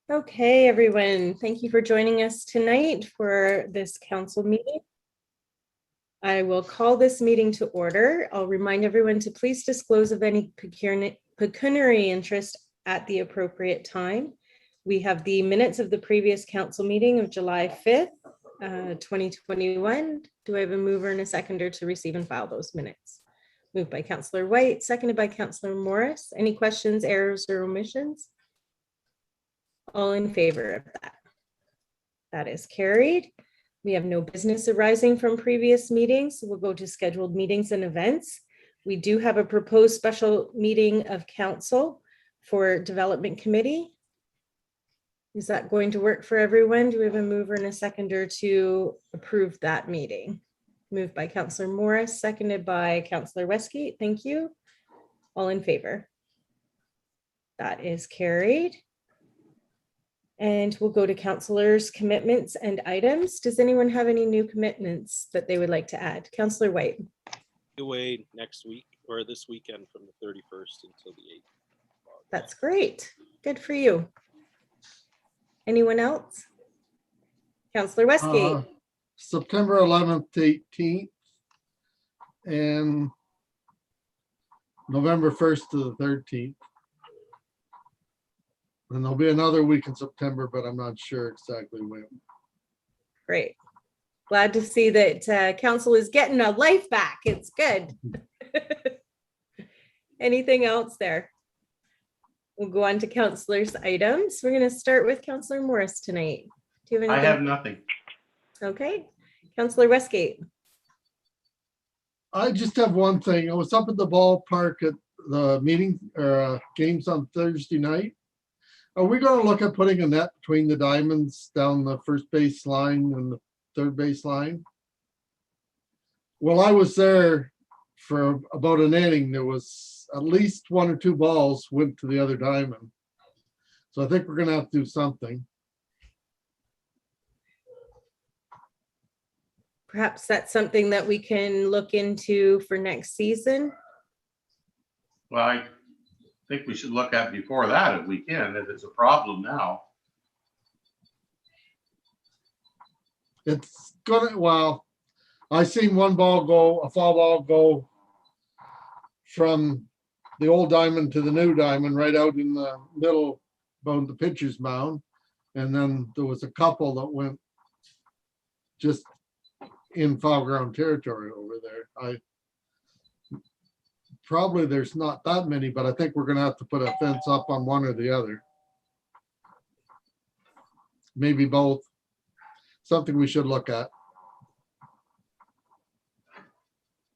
Okay, everyone, thank you for joining us tonight for this council meeting. I will call this meeting to order. I'll remind everyone to please disclose of any pecuniary interest at the appropriate time. We have the minutes of the previous council meeting of July 5th, 2021. Do I have a mover and a seconder to receive and file those minutes? Moved by Councillor White, seconded by Councillor Morris. Any questions, errors, or omissions? All in favor of that? That is carried. We have no business arising from previous meetings, so we'll go to scheduled meetings and events. We do have a proposed special meeting of council for Development Committee. Is that going to work for everyone? Do we have a mover and a seconder to approve that meeting? Moved by Councillor Morris, seconded by Councillor Westgate. Thank you. All in favor? That is carried. And we'll go to councillors' commitments and items. Does anyone have any new commitments that they would like to add? Councillor White. Away next week or this weekend from the 31st until the 8th. That's great. Good for you. Anyone else? Councillor Westgate. September 11th to 18th and November 1st to the 13th. And there'll be another week in September, but I'm not sure exactly when. Great. Glad to see that council is getting a life back. It's good. Anything else there? We'll go on to councillors' items. We're going to start with Councillor Morris tonight. Do you have anything? I have nothing. Okay. Councillor Westgate. I just have one thing. I was up at the ballpark at the meeting or games on Thursday night. Are we going to look at putting a net between the diamonds down the first base line and the third base line? Well, I was there for about an inning. There was at least one or two balls went to the other diamond. So I think we're going to have to do something. Perhaps that's something that we can look into for next season. Well, I think we should look at before that if we can, if it's a problem now. It's gonna, well, I seen one ball go, a foul ball go from the old diamond to the new diamond right out in the middle of the pitcher's mound. And then there was a couple that went just in foul ground territory over there. Probably there's not that many, but I think we're gonna have to put a fence up on one or the other. Maybe both. Something we should look at.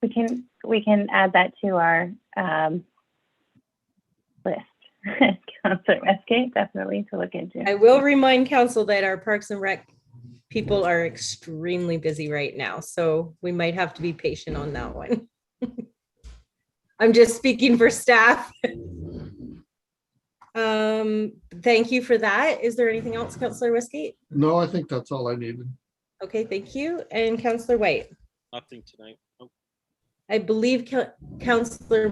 We can add that to our list. Councillor Westgate, definitely to look into. I will remind council that our Parks and Rec people are extremely busy right now, so we might have to be patient on that one. I'm just speaking for staff. Thank you for that. Is there anything else, Councillor Westgate? No, I think that's all I needed. Okay, thank you. And Councillor White. Nothing tonight. Nope. I believe Councillor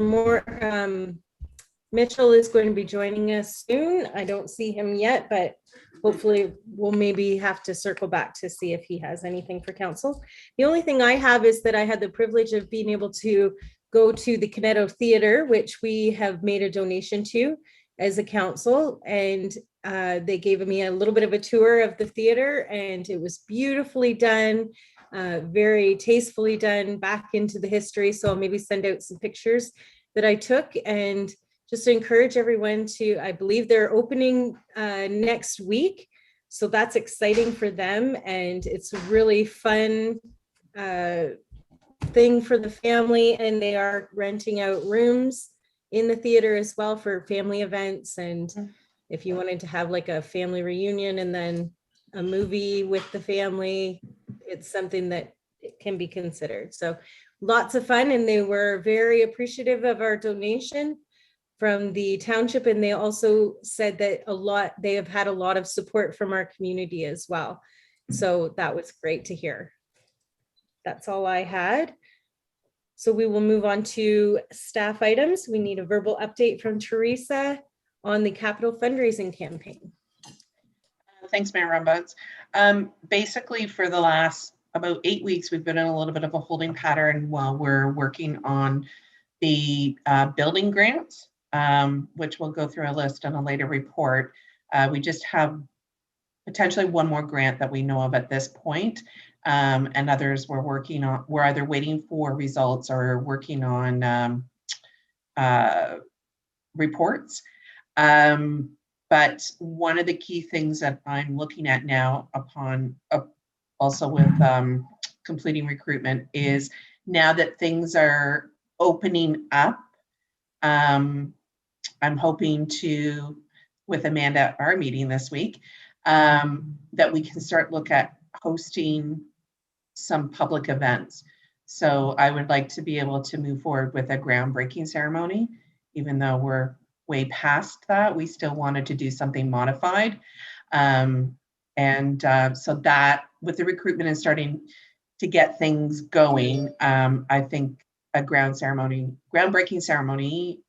Mitchell is going to be joining us soon. I don't see him yet, but hopefully we'll maybe have to circle back to see if he has anything for council. The only thing I have is that I had the privilege of being able to go to the Meadow Theater, which we have made a donation to as a council, and they gave me a little bit of a tour of the theater, and it was beautifully done, very tastefully done, back into the history. So I'll maybe send out some pictures that I took, and just to encourage everyone to, I believe they're opening next week, so that's exciting for them, and it's a really fun thing for the family, and they are renting out rooms in the theater as well for family events, and if you wanted to have like a family reunion and then a movie with the family, it's something that can be considered. So lots of fun, and they were very appreciative of our donation from the township, and they also said that they have had a lot of support from our community as well. So that was great to hear. That's all I had. So we will move on to staff items. We need a verbal update from Teresa on the capital fundraising campaign. Thanks, Mayor Rumbutts. Basically, for the last about 8 weeks, we've been in a little bit of a holding pattern while we're working on the building grants, which we'll go through a list on a later report. We just have potentially one more grant that we know of at this point, and others we're working on. We're either waiting for results or working on reports. But one of the key things that I'm looking at now upon also with completing recruitment is now that things are opening up, I'm hoping to, with Amanda at our meeting this week, that we can start look at hosting some public events. So I would like to be able to move forward with a groundbreaking ceremony, even though we're way past that. We still wanted to do something modified. So that with the recruitment and starting to get things going, I think a groundbreaking ceremony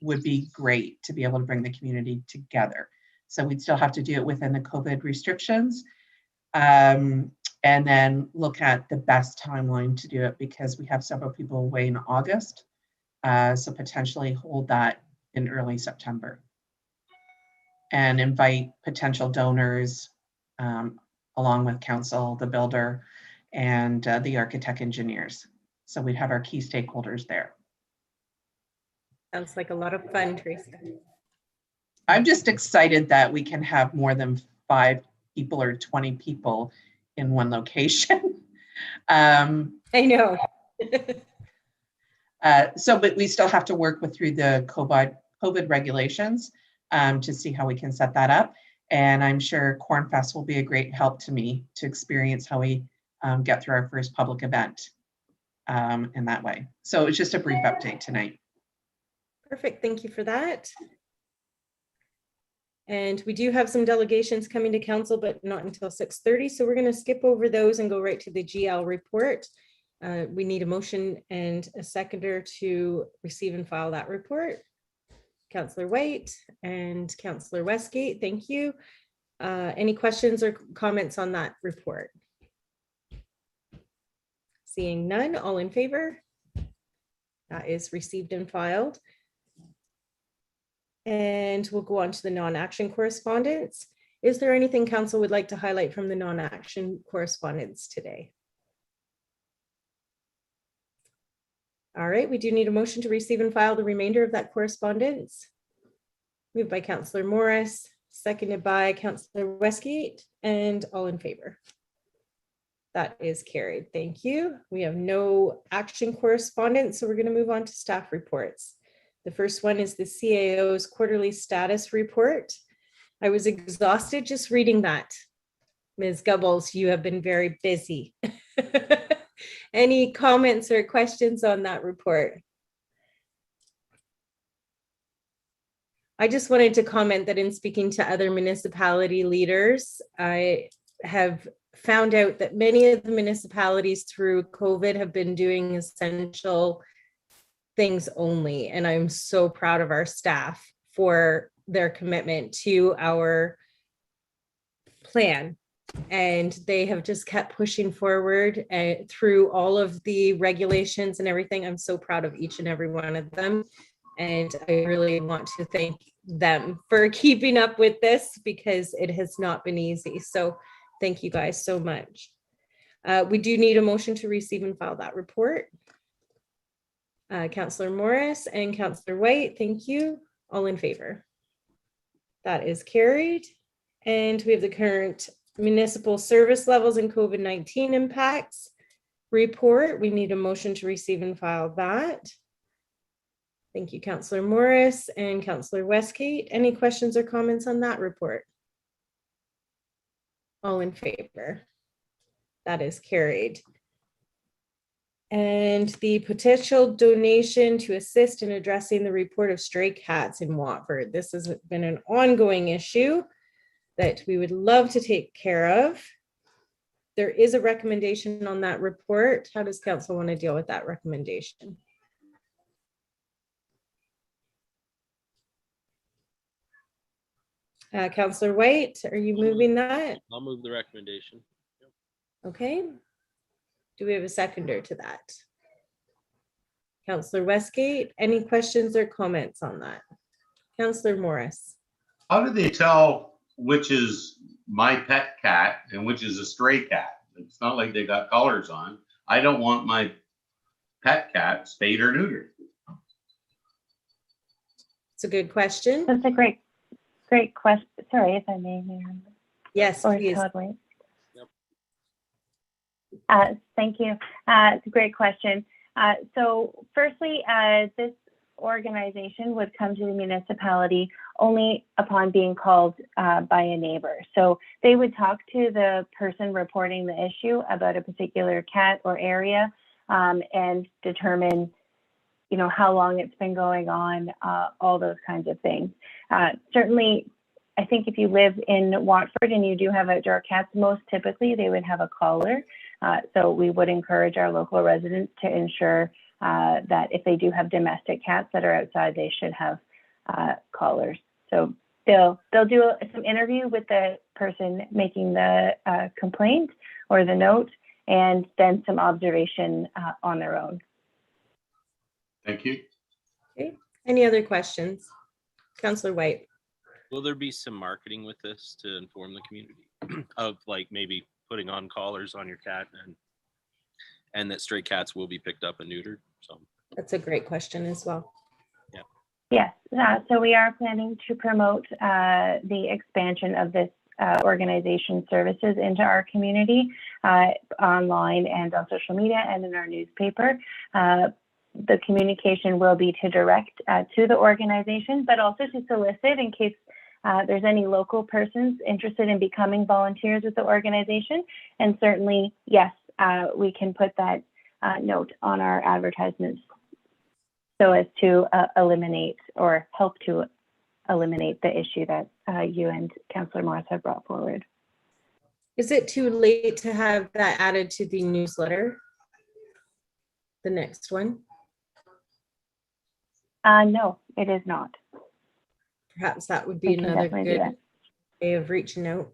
would be great to be able to bring the community together. So we'd still have to do it within the COVID restrictions, and then look at the best timeline to do it, because we have several people away in August. So potentially hold that in early September and invite potential donors along with council, the builder, and the architect engineers. So we'd have our key stakeholders there. Sounds like a lot of fun, Teresa. I'm just excited that we can have more than 5 people or 20 people in one location. I know. But we still have to work through the COVID regulations to see how we can set that up. And I'm sure Cornfest will be a great help to me to experience how we get through our first public event in that way. So it's just a brief update tonight. Perfect. Thank you for that. And we do have some delegations coming to council, but not until 6:30. So we're going to skip over those and go right to the GL report. We need a motion and a seconder to receive and file that report. Councillor White and Councillor Westgate, thank you. Any questions or comments on that report? Seeing none, all in favor? That is received and filed. And we'll go on to the non-action correspondence. Is there anything council would like to highlight from the non-action correspondence today? All right, we do need a motion to receive and file the remainder of that correspondence. Moved by Councillor Morris, seconded by Councillor Westgate, and all in favor. That is carried. Thank you. We have no action correspondence, so we're going to move on to staff reports. The first one is the CAO's quarterly status report. I was exhausted just reading that. Ms. Gubbles, you have been very busy. Any comments or questions on that report? I just wanted to comment that in speaking to other municipality leaders, I have found out that many of the municipalities through COVID have been doing essential things only. And I'm so proud of our staff for their commitment to our plan. And they have just kept pushing forward through all of the regulations and everything. I'm so proud of each and every one of them. And I really want to thank them for keeping up with this, because it has not been easy. So thank you guys so much. We do need a motion to receive and file that report. Councillor Morris and Councillor White, thank you. All in favor? That is carried. And we have the current municipal service levels and COVID-19 impacts report. We need a motion to receive and file that. Thank you, Councillor Morris and Councillor Westgate. Any questions or comments on that report? All in favor? That is carried. And the potential donation to assist in addressing the report of stray cats in Watford. This has been an ongoing issue that we would love to take care of. There is a recommendation on that report. How does council want to deal with that recommendation? Counselor White, are you moving that? I'll move the recommendation. Okay. Do we have a seconder to that? Counselor Westgate, any questions or comments on that? Counselor Morris. How do they tell which is my pet cat and which is a stray cat? It's not like they got collars on. I don't want my pet cat spayed or neutered. It's a good question. That's a great question. Sorry, if I may, Mayor. Yes, Or please. Todd White. Yep. Thank you. It's a great question. So firstly, this organization would come to the municipality only upon being called by a neighbor. So they would talk to the person reporting the issue about a particular cat or area and determine, you know, how long it's been going on, all those kinds of things. Certainly, I think if you live in Watford and you do have outdoor cats, most typically they would have a collar. So we would encourage our local residents to ensure that if they do have domestic cats that are outside, they should have collars. So they'll do some interview with the person making the complaint or the note, and then some observation on their own. Thank you. Okay. Any other questions? Counselor White. Will there be some marketing with this to inform the community of like maybe putting on collars on your cat and that stray cats will be picked up and neutered? So That's a great question as well. Yes, so we are planning to promote the expansion of this organization services into our community online and on social media and in our newspaper. The communication will be to direct to the organization, but also to solicit in case there's any local persons interested in becoming volunteers with the organization. And certainly, yes, we can put that note on our advertisements so as to eliminate or help to eliminate the issue that you and Councillor Morris have brought forward. Is it too late to have that added to the newsletter? The next one? No, it is not. Perhaps that would be We can another definitely do good that. way of reaching out.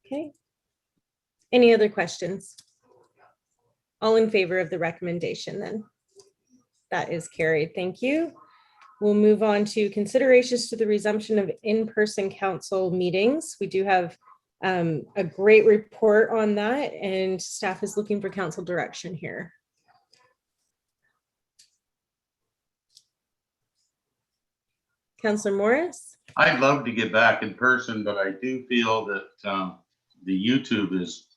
Okay. Any other questions? All in favor of the recommendation then? That is carried. Thank you. We'll move on to considerations to the resumption of in-person council meetings. We do have a great report on that, and staff is looking for council direction here. Councillor Morris? I'd love to get back in person, but I do feel that the YouTube is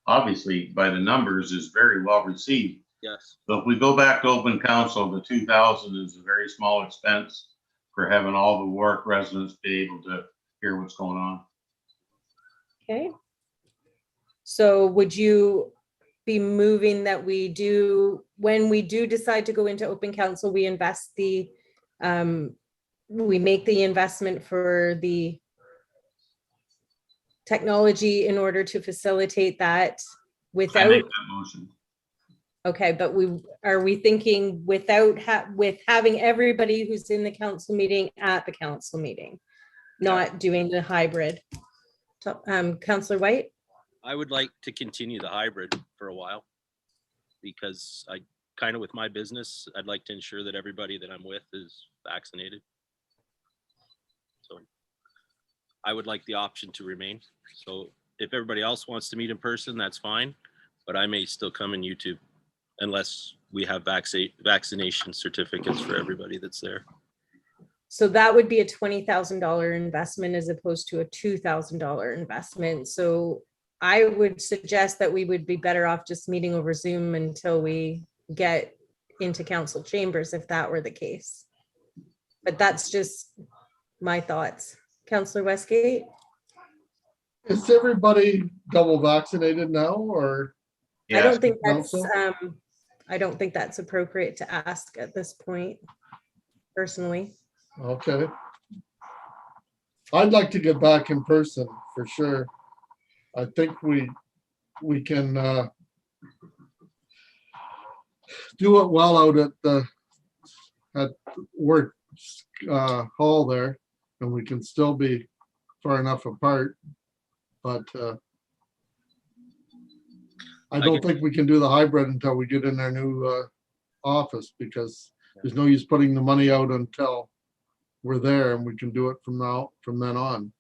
obviously by the numbers is very well received. yes, So if we go back to open council, the 2,000 is a very small expense for having all the Warwick residents be able to hear what's going on. Okay. So would you be moving that we do, when we do decide to go into open council, we invest the, we make the investment for the technology in order to facilitate that I without, make that motion. okay, but are we thinking without, with having everybody who's in the council meeting at the council meeting, not doing the hybrid? Councillor White? I would like to continue the hybrid for a while because I kind of with my business, I'd like to ensure that everybody that I'm with is vaccinated. So I would like the option to remain. So if everybody else wants to meet in person, that's fine, but I may still come in YouTube unless we have vaccination certificates for everybody that's there. So that would be a $20,000 investment as opposed to a $2,000 investment. So I would suggest that we would be better off just meeting over Zoom until we get into council chambers, if that were the case. But that's just my thoughts. Councillor Westgate? Is everybody double vaccinated now, or? I don't think council? that's, I don't think that's appropriate to ask at this point, personally. Okay. I'd like to get back in person for sure. I think we can do it well out at the work hall there. and we can still be far enough apart. But I don't think we can do the hybrid until we get in our new office, because there's no use putting the money out until we're there, and we can do it from then on.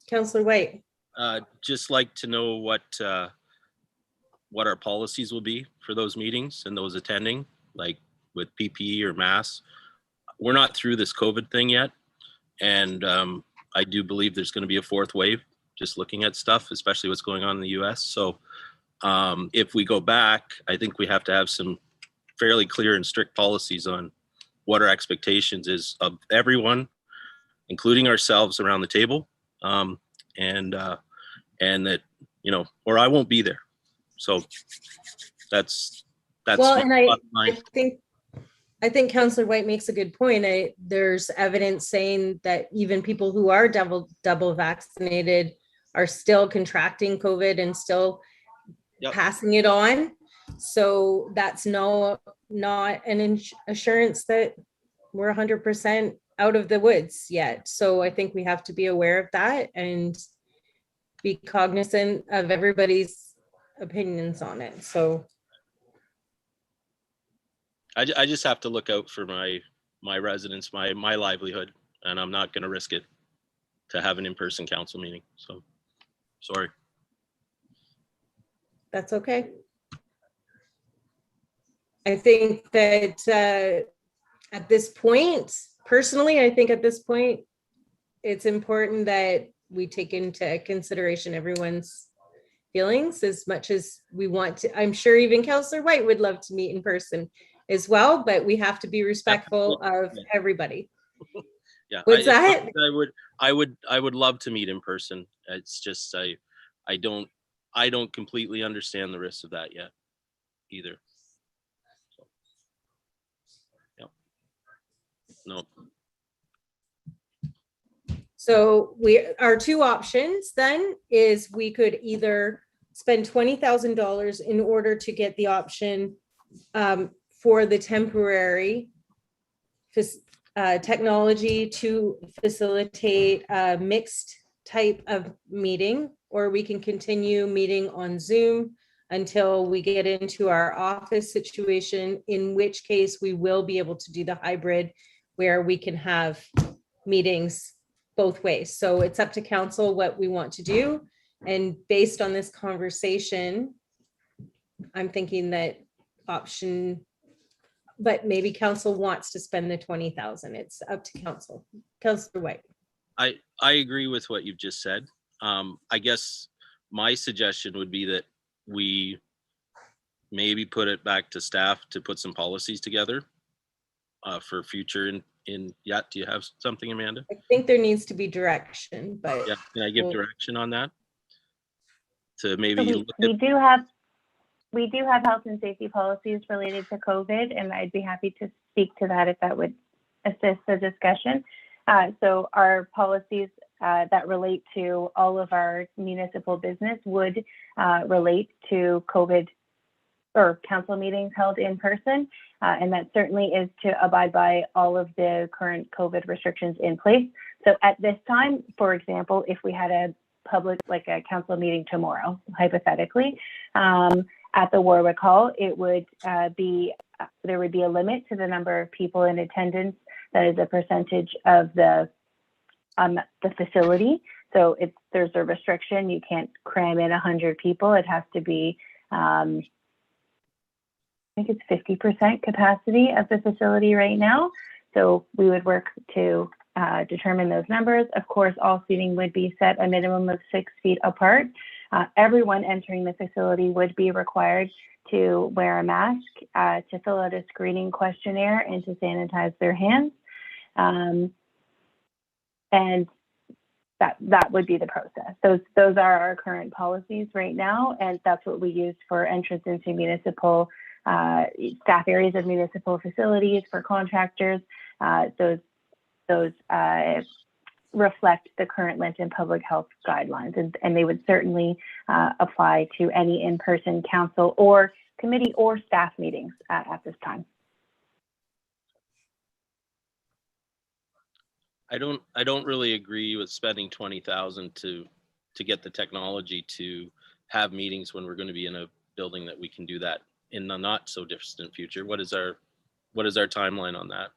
Councillor White. Just like to know what our policies will be for those meetings and those attending, like with PPE or masks. We're not through this COVID thing yet. And I do believe there's going to be a fourth wave, just looking at stuff, especially what's going on in the US. So if we go back, I think we have to have some fairly clear and strict policies on what our expectations is of everyone, including ourselves around the table. And that, you know, or I won't be there. So that's Well, and I my- think Councillor White makes a good point. There's evidence saying that even people who are double vaccinated are still contracting COVID and still Yep. passing it on. So that's not an assurance that we're 100% out of the woods yet. So I think we have to be aware of that and be cognizant of everybody's opinions on it. So I just have to look out for my residents, my livelihood, and I'm not going to risk it to have an in-person council meeting. So sorry. that's okay. I think that at this point, personally, I think at this point, it's important that we take into consideration everyone's feelings as much as we want to. I'm sure even Councillor White would love to meet in person as well, but we have to be respectful of everybody. Yeah. What's that? I would love to meet in person. It's just, I don't completely understand the risks of that yet either. So, yeah. No. So our two options then is we could either spend $20,000 in order to get the option for the temporary technology to facilitate a mixed type of meeting, or we can continue meeting on Zoom until we get into our office situation, in which case we will be able to do the hybrid where we can have meetings both ways. So it's up to council what we want to do. And based on this conversation, I'm thinking that option, but maybe council wants to spend the 20,000. It's up to council. Councillor White. I agree with what you've just said. I guess my suggestion would be that we maybe put it back to staff to put some policies together for future yeah, do you have something, Amanda? I think there needs to be direction, but Yeah, can I give direction on that? To maybe So look we at, do have health and safety policies related to COVID, and I'd be happy to speak to that if that would assist the discussion. So our policies that relate to all of our municipal business would relate to COVID or council meetings held in person. And that certainly is to abide by all of the current COVID restrictions in place. So at this time, for example, if we had a public, like a council meeting tomorrow, hypothetically, at the Warwick Hall, it would there would be a limit to the number of people in attendance. That is a percentage of the facility. So there's a restriction. You can't cram in 100 people. It has to be, I think it's 50% capacity of the facility right now. So we would work to determine those numbers. Of course, all seating would be set a minimum of 6 feet apart. Everyone entering the facility would be required to wear a mask, to fill out a screening questionnaire, and to sanitize their hands. And that would be the process. Those are our current policies right now, and that's what we use for entrance into municipal staff areas of municipal facilities for contractors. Those reflect the current Lambton public health guidelines, and they would certainly apply to any in-person council or committee or staff meetings at this time. I don't really agree with spending 20,000 to get the technology to have meetings when we're going to be in a building that we can do that in the not so distant future. What is our timeline on that?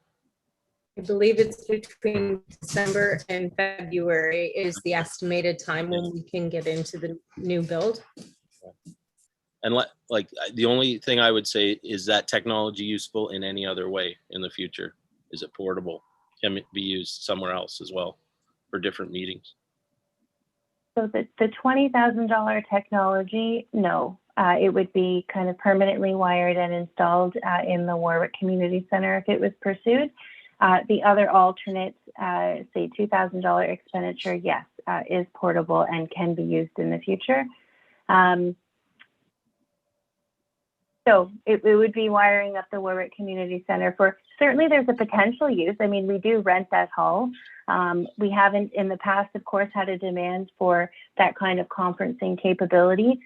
I believe it's between December and February is the estimated time when we can get into the new build. And like the only thing I would say is that technology useful in any other way in the future? Is it portable? Can it be used somewhere else as well for different meetings? So the $20,000 technology, no. It would be kind of permanently wired and installed in the Warwick Community Center if it was pursued. The other alternates, say $2,000 expenditure, yes, is portable and can be used in the future. So it would be wiring up the Warwick Community Center for, certainly there's a potential use. I mean, we do rent that hall. We haven't in the past, of course, had a demand for that kind of conferencing capability.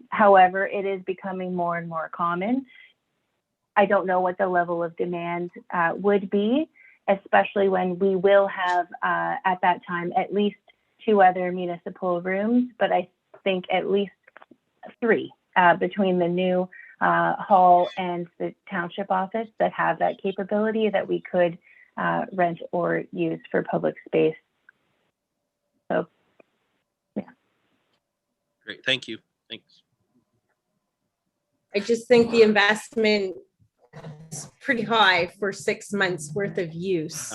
However, it is becoming more and more common. I don't know what the level of demand would be, especially when we will have at that time at least 2 other municipal rooms, but I think at least 3 between the new hall and the township office that have that capability that we could rent or use for public space. So, yeah. Great, thank you. Thanks. I just think the investment is pretty high for 6 months worth of use.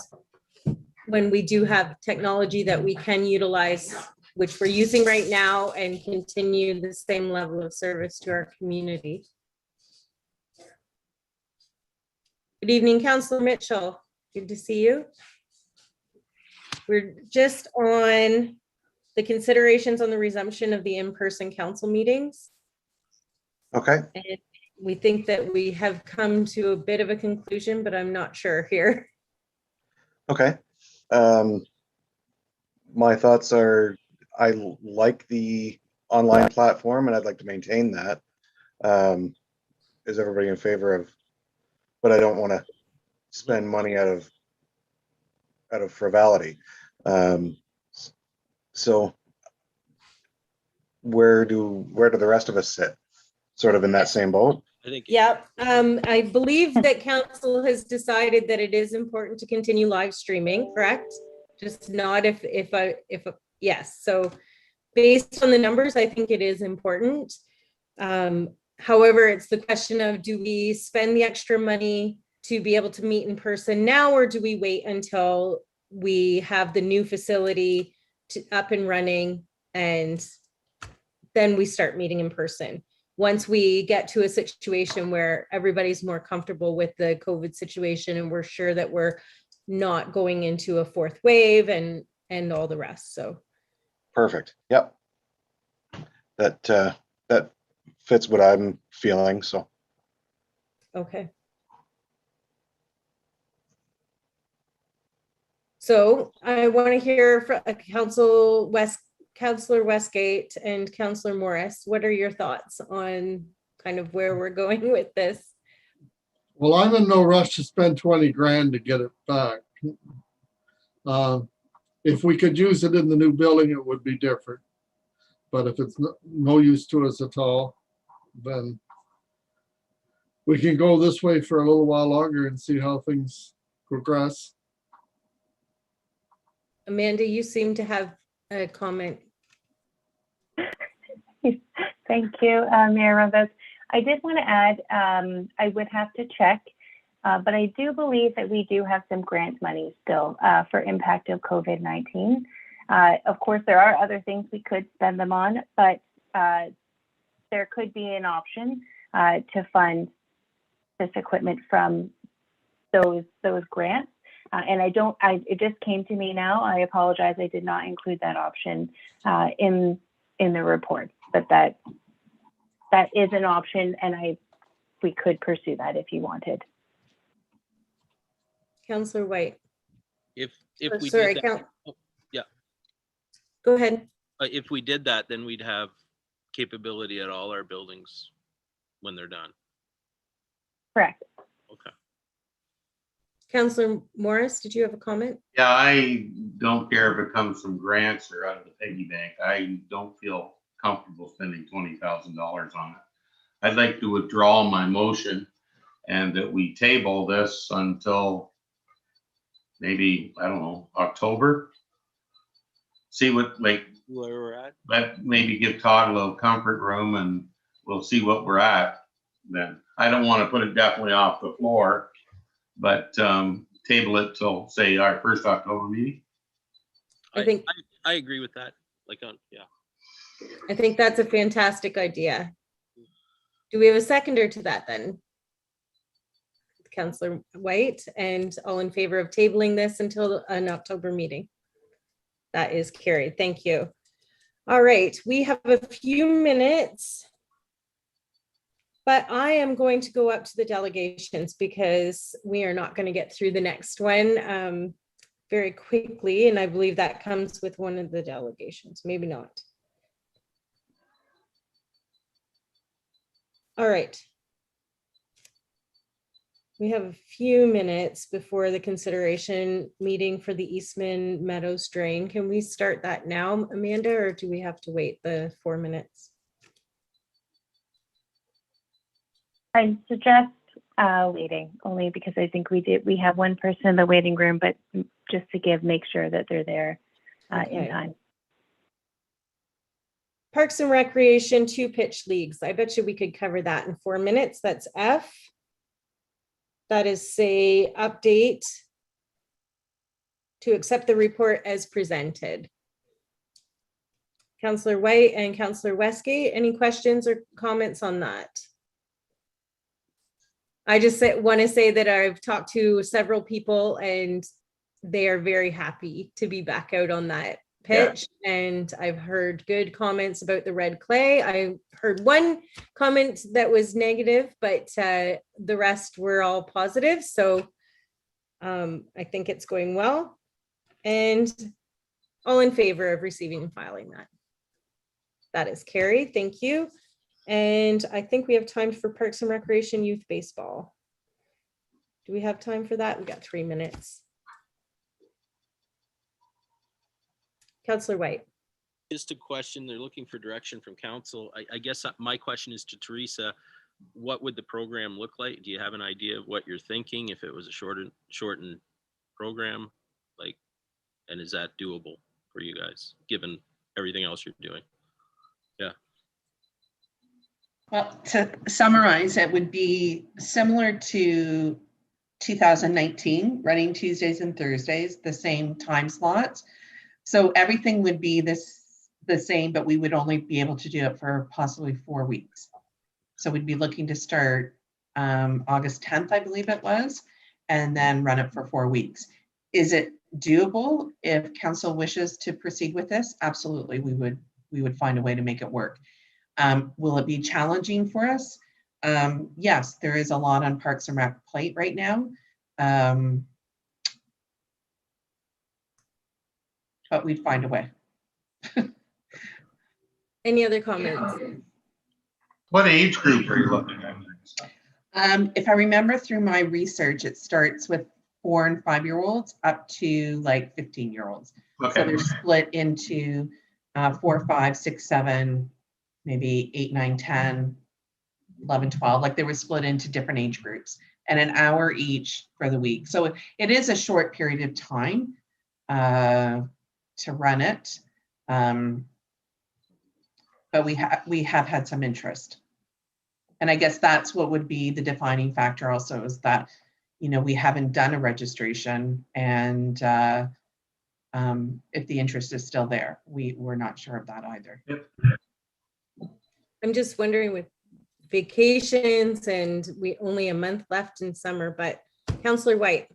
When we do have technology that we can utilize, which we're using right now, and continue the same level of service to our community. Good evening, Councillor Mitchell. Good to see you. We're just on the considerations on the resumption of the in-person council meetings. Okay, And we think that we have come to a bit of a conclusion, but I'm not sure here. okay. My thoughts are, I like the online platform and I'd like to maintain that. Is everybody in favor of, but I don't want to spend money out of frivolity. So where do the rest of us sit? Sort of in that same boat? I think. Yep. I believe that council has decided that it is important to continue live streaming, correct? Just not if yes. So based on the numbers, I think it is important. However, it's the question of, do we spend the extra money to be able to meet in person now, or do we wait until we have the new facility up and running and then we start meeting in person? Once we get to a situation where everybody's more comfortable with the COVID situation and we're sure that we're not going into a 4th wave and all the rest. So Perfect. Yep. That fits what I'm feeling. So okay. So I want to hear from Councillor Westgate and Councillor Morris. What are your thoughts on kind of where we're going with this? Well, I'm in no rush to spend 20 grand to get it back. If we could use it in the new building, it would be different. But if it's no use to us at all, then we can go this way for a little while longer and see how things progress. Amanda, you seem to have a comment. Thank you, Mayor Rondos. I did want to add, I would have to check, but I do believe that we do have some grant money still for impact of COVID-19. Of course, there are other things we could spend them on, but there could be an option to fund this equipment from those grants. And it just came to me now. I apologize. I did not include that option in the report, but that is an option, and we could pursue that if you wanted. Councillor White. If Oh, we sorry, did that, yeah. Go ahead. If we did that, then we'd have capability at all our buildings when they're done. Correct. Okay. Counselor Morris, did you have a comment? Yeah, I don't care if it comes from grants or out of the piggy bank. I don't feel comfortable spending $20,000 on it. I'd like to withdraw my motion and that we table this until maybe, I don't know, October. See what, like, Where we're at. let maybe give Todd a little comfort room and we'll see what we're at then. I don't want to put it definitely off the floor, but table it till, say, our first October meeting. I think I agree with that. Like, yeah. I think that's a fantastic idea. Do we have a seconder to that then? Counselor White, and all in favor of tabling this until an October meeting? That is carried. Thank you. All right, we have a few minutes, but I am going to go up to the delegations because we are not going to get through the next one very quickly, and I believe that comes with one of the delegations, maybe not. All right. We have a few minutes before the consideration meeting for the Eastman Meadows drain. Can we start that now, Amanda, or do we have to wait the 4 minutes? I suggest waiting, only because I think we have one person in the waiting room, but just to make sure that they're there in Okay. time. Parks and Recreation, 2 pitch leagues. I bet you we could cover that in 4 minutes. That's F. That is say update to accept the report as presented. Counselor White and Counselor Westgate, any questions or comments on that? I just want to say that I've talked to several people and they are very happy to be back out on that pitch. Yeah. And I've heard good comments about the red clay. I heard one comment that was negative, but the rest were all positive. So I think it's going well. And all in favor of receiving and filing that. That is carried. Thank you. And I think we have time for Parks and Recreation Youth Baseball. Do we have time for that? We got 3 minutes. Counselor White. Just a question. They're looking for direction from council. I guess my question is to Teresa. What would the program look like? Do you have an idea of what you're thinking if it was a shortened program? Like, and is that doable for you guys, given everything else you're doing? Yeah. Well, to summarize, it would be similar to 2019, running Tuesdays and Thursdays, the same time slots. So everything would be the same, but we would only be able to do it for possibly 4 weeks. So we'd be looking to start August 10th, I believe it was, and then run it for 4 weeks. Is it doable if council wishes to proceed with this? Absolutely, we would find a way to make it work. Will it be challenging for us? Yes, there is a lot on Parks and Rec plate right now. But we'd find a way. Any other comments? What age group are you looking at? If I remember through my research, it starts with 4 and 5 year olds up to like 15-year-olds. Okay. So they're split into 4, 5, 6, 7, maybe 8, 9, 10, 11, 12. Like they were split into different age groups and an hour each for the week. So it is a short period of time to run it. But we have had some interest. And I guess that's what would be the defining factor also, is that, you know, we haven't done a registration, and if the interest is still there, we're not sure of that either. Yep. I'm just wondering with vacations and we only a month left in summer, but Counselor White.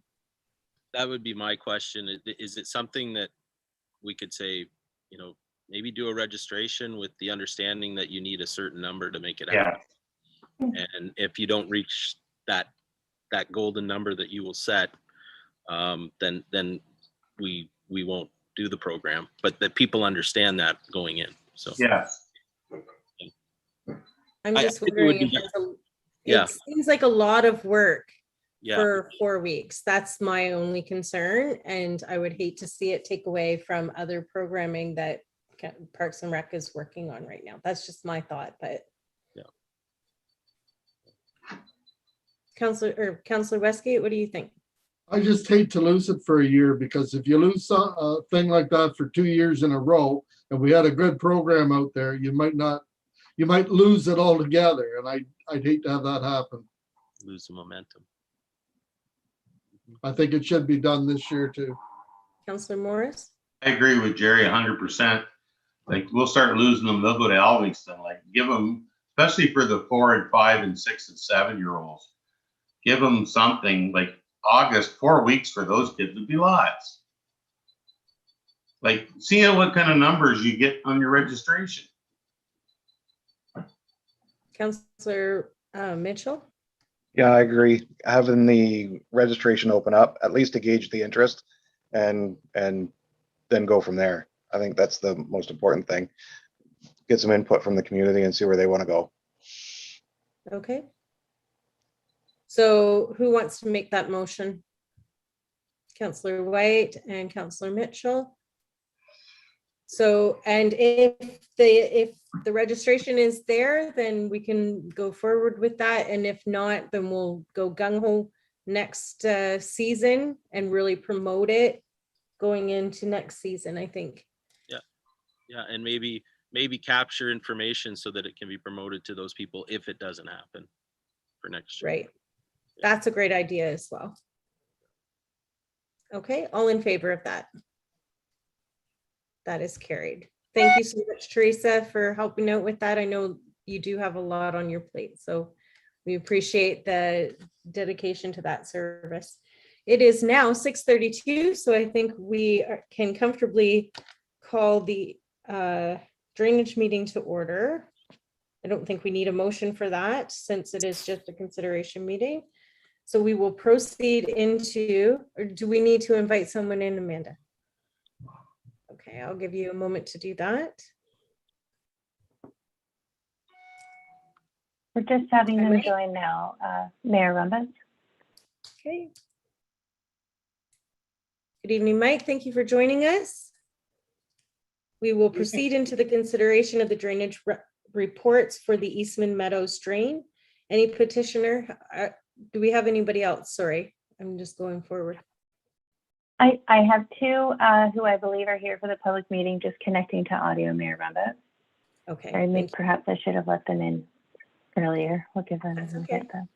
That would be my question. Is it something that we could say, you know, maybe do a registration with the understanding that you need a certain number to make it happen? Yeah. And if you don't reach that golden number that you will set, then we won't do the program, but that people understand that going in. So yeah. I'm just wondering if it seems like a lot of work Yeah, for 4 weeks. That's my only concern, and I would hate to see it take away from other programming that Parks and Rec is working on right now. That's just my thought, but. Yeah. Counselor Westgate, what do you think? I just hate to lose it for a year, because if you lose a thing like that for 2 years in a row, and we had a good program out there, you might lose it altogether, and I'd hate to have that happen. lose the momentum. I think it should be done this year too. Counselor Morris? I agree with Jerry 100%. Like, we'll start losing them. They'll go to Elvingston. Like, give them, especially for the 4 and 5 and 6 and 7-year-olds, give them something like August. 4 weeks for those kids would be lots. Like, seeing what kind of numbers you get on your registration. Counselor Mitchell? Yeah, I agree. Having the registration open up, at least to gauge the interest and then go from there. I think that's the most important thing. Get some input from the community and see where they want to go. Okay. So who wants to make that motion? Counselor White and Counselor Mitchell. So, and if the registration is there, then we can go forward with that. And if not, then we'll go gung-ho next season and really promote it going into next season, I think. Yeah, and maybe capture information so that it can be promoted to those people if it doesn't happen for next year. Right. That's a great idea as well. Okay, all in favor of that? That is carried. Thank you so much, Teresa, for helping out with that. I know you do have a lot on your plate, so we appreciate the dedication to that service. It is now 6:32, so I think we can comfortably call the drainage meeting to order. I don't think we need a motion for that since it is just a consideration meeting. So we will proceed into, or do we need to invite someone in, Amanda? Okay, I'll give you a moment to do that. We're just having them Alright. join now. Mayor Rumbas. Okay. Good evening, Mike. Thank you for joining us. We will proceed into the consideration of the drainage reports for the Eastman Meadows drain. Any petitioner? Do we have anybody else? Sorry, I'm just going forward. I have two who I believe are here for the public meeting, just connecting to audio, Mayor Rumbas. Okay. Sorry, thank you. perhaps I should have let them in earlier. We'll give them That's a okay. bit then.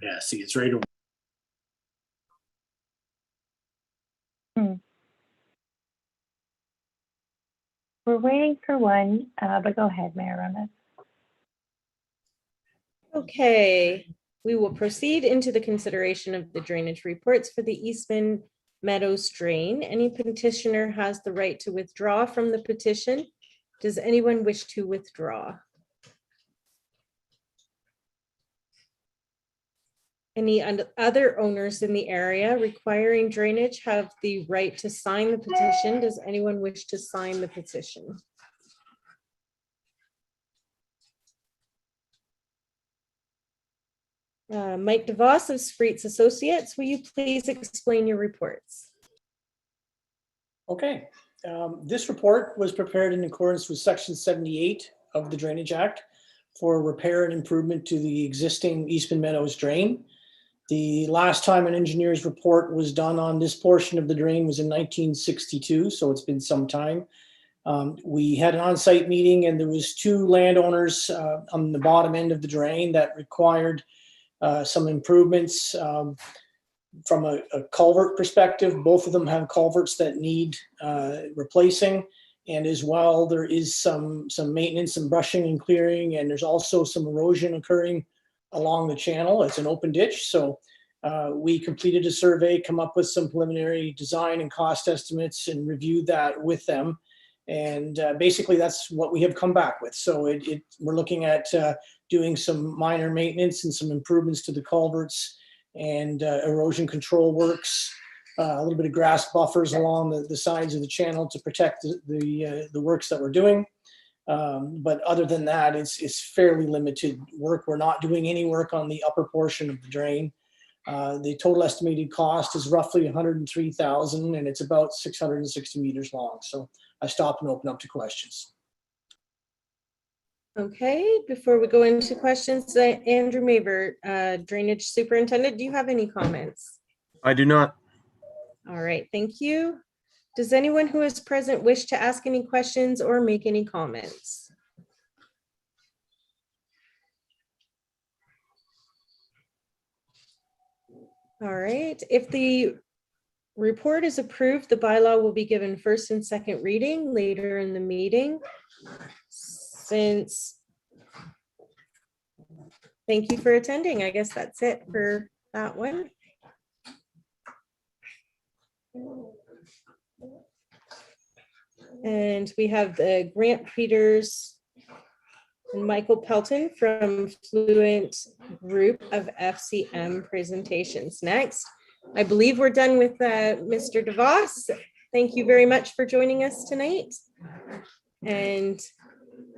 Yeah, see, it's right away. We're waiting for one, but go ahead, Mayor Rumbas. Okay, we will proceed into the consideration of the drainage reports for the Eastman Meadows drain. Any petitioner has the right to withdraw from the petition. Does anyone wish to withdraw? Any other owners in the area requiring drainage have the right to sign the petition. Does anyone wish to sign the petition? Mike DeVos of Spreets Associates, will you please explain your reports? Okay, this report was prepared in accordance with Section 78 of the Drainage Act for repair and improvement to the existing Eastman Meadows drain. The last time an engineer's report was done on this portion of the drain was in 1962, so it's been some time. We had an on-site meeting and there was 2 landowners on the bottom end of the drain that required some improvements from a culvert perspective. Both of them have culverts that need replacing, and as well there is some maintenance, some brushing and clearing, and there's also some erosion occurring along the channel. It's an open ditch, so We completed a survey, come up with some preliminary design and cost estimates, and reviewed that with them. And basically, that's what we have come back with. So we're looking at doing some minor maintenance and some improvements to the culverts and erosion control works, a little bit of grass buffers along the sides of the channel to protect the works that we're doing. But other than that, it's fairly limited work. We're not doing any work on the upper portion of the drain. The total estimated cost is roughly 103,000, and it's about 660 meters long. So I stop and open up to questions. Okay, before we go into questions, Andrew Mavert, Drainage Superintendent, do you have any comments? I do not. All right, thank you. Does anyone who is present wish to ask any questions or make any comments? All right, if the report is approved, the bylaw will be given first and second reading later in the meeting. Thank you for attending. I guess that's it for that one. And we have the Grant Peters and Michael Pelton from Fluent Group of FCM presentations next. I believe we're done with Mr. DeVos. Thank you very much for joining us tonight. And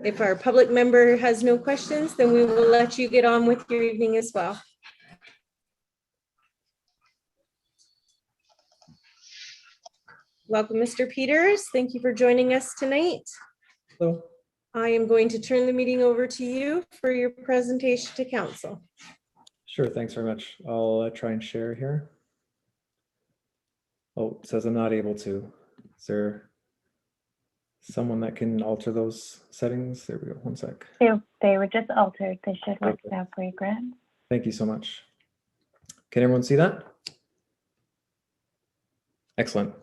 if our public member has no questions, then we will let you get on with your evening as well. Welcome, Mr. Peters. Thank you for joining us tonight. Hello. I am going to turn the meeting over to you for your presentation to council. Sure, thanks very much. I'll try and share here. Oh, it says I'm not able to. Is there someone that can alter those settings? There we go, one sec. They were just altered. They should work Okay. now for you, Grant. Thank you so much. Can everyone see that? Excellent.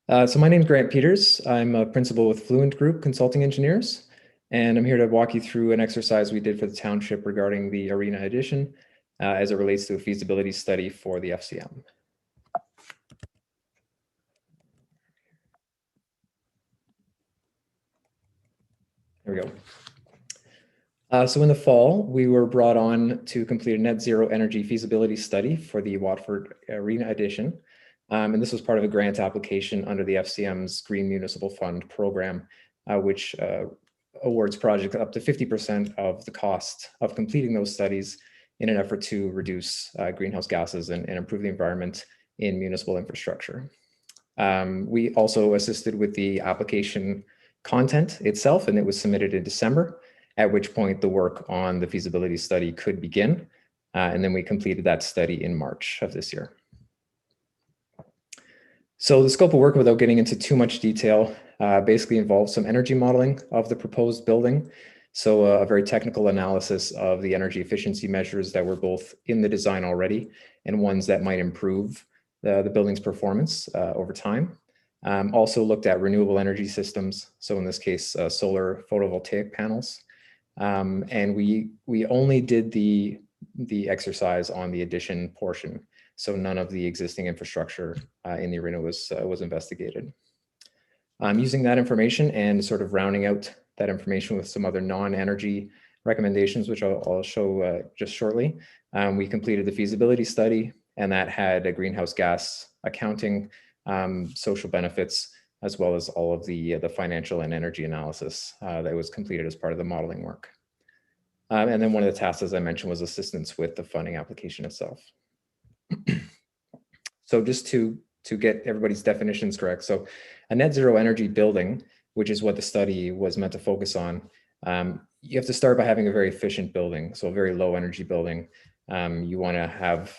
So my name is Grant Peters. I'm a principal with Fluent Group Consulting Engineers, and I'm here to walk you through an exercise we did for the township regarding the arena addition as it relates to a feasibility study for the FCM. There we go. So in the fall, we were brought on to complete a net zero energy feasibility study for the Watford Arena addition. And this was part of a grant application under the FCM's Green Municipal Fund program, which awards projects up to 50% of the cost of completing those studies in an effort to reduce greenhouse gases and improve the environment in municipal infrastructure. We also assisted with the application content itself, and it was submitted in December, at which point the work on the feasibility study could begin. And then we completed that study in March of this year. So the scope of work, without getting into too much detail, basically involves some energy modeling of the proposed building. So a very technical analysis of the energy efficiency measures that were both in the design already and ones that might improve the building's performance over time. Also looked at renewable energy systems. So in this case, solar photovoltaic panels. And we only did the exercise on the addition portion. So none of the existing infrastructure in the arena was investigated. Using that information and sort of rounding out that information with some other non-energy recommendations, which I'll show just shortly, we completed the feasibility study, and that had a greenhouse gas accounting, social benefits, as well as all of the financial and energy analysis that was completed as part of the modeling work. And then one of the tasks, as I mentioned, was assistance with the funding application itself. So just to get everybody's definitions correct. So a net zero energy building, which is what the study was meant to focus on, you have to start by having a very efficient building. So a very low energy building. You want to have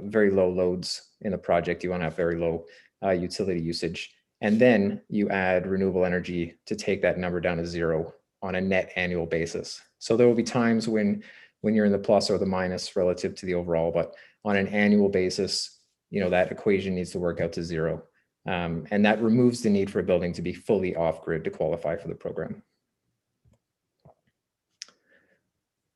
very low loads in the project. You want to have very low utility usage. And then you add renewable energy to take that number down to zero on a net annual basis. So there will be times when you're in the plus or the minus relative to the overall, but on an annual basis, you know, that equation needs to work out to zero. And that removes the need for a building to be fully off-grid to qualify for the program.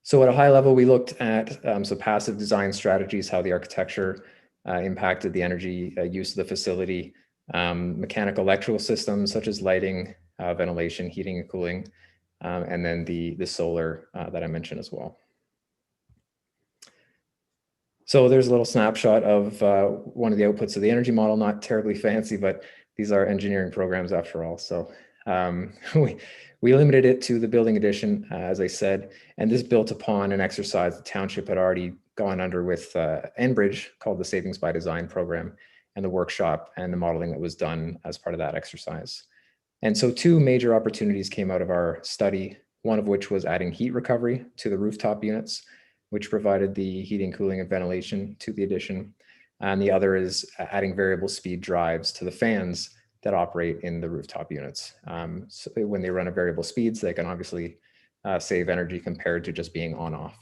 So at a high level, we looked at some passive design strategies, how the architecture impacted the energy use of the facility, mechanical electrical systems such as lighting, ventilation, heating and cooling, and then the solar that I mentioned as well. So there's a little snapshot of one of the outputs of the energy model, not terribly fancy, but these are engineering programs after all. So we limited it to the building addition, as I said, and this built upon an exercise the township had already gone under with Enbridge called the Savings by Design program, and the workshop and the modeling that was done as part of that exercise. And so two major opportunities came out of our study, one of which was adding heat recovery to the rooftop units, which provided the heating, cooling, and ventilation to the addition. And the other is adding variable speed drives to the fans that operate in the rooftop units. So when they run at variable speeds, they can obviously save energy compared to just being on off.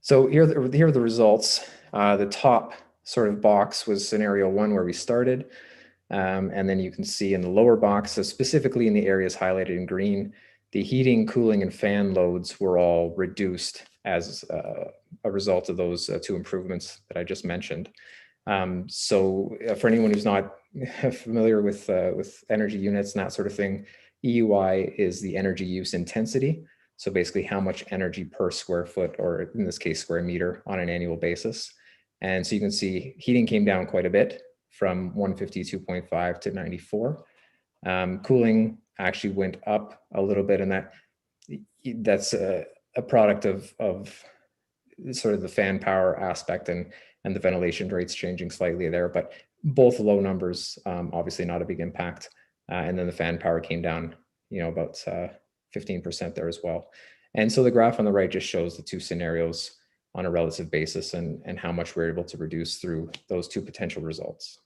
So here are the results. The top sort of box was scenario 1 where we started. And then you can see in the lower box, so specifically in the areas highlighted in green, the heating, cooling, and fan loads were all reduced as a result of those two improvements that I just mentioned. So for anyone who's not familiar with energy units and that sort of thing, EUI is the energy use intensity. So basically how much energy per square foot, or in this case, square meter on an annual basis. And so you can see heating came down quite a bit from 152.5 to 94. Cooling actually went up a little bit, and that's a product of sort of the fan power aspect and the ventilation rates changing slightly there, but both low numbers, obviously not a big impact. And then the fan power came down, about 15% there as well. And so the graph on the right just shows the two scenarios on a relative basis and how much we're able to reduce through those two potential results.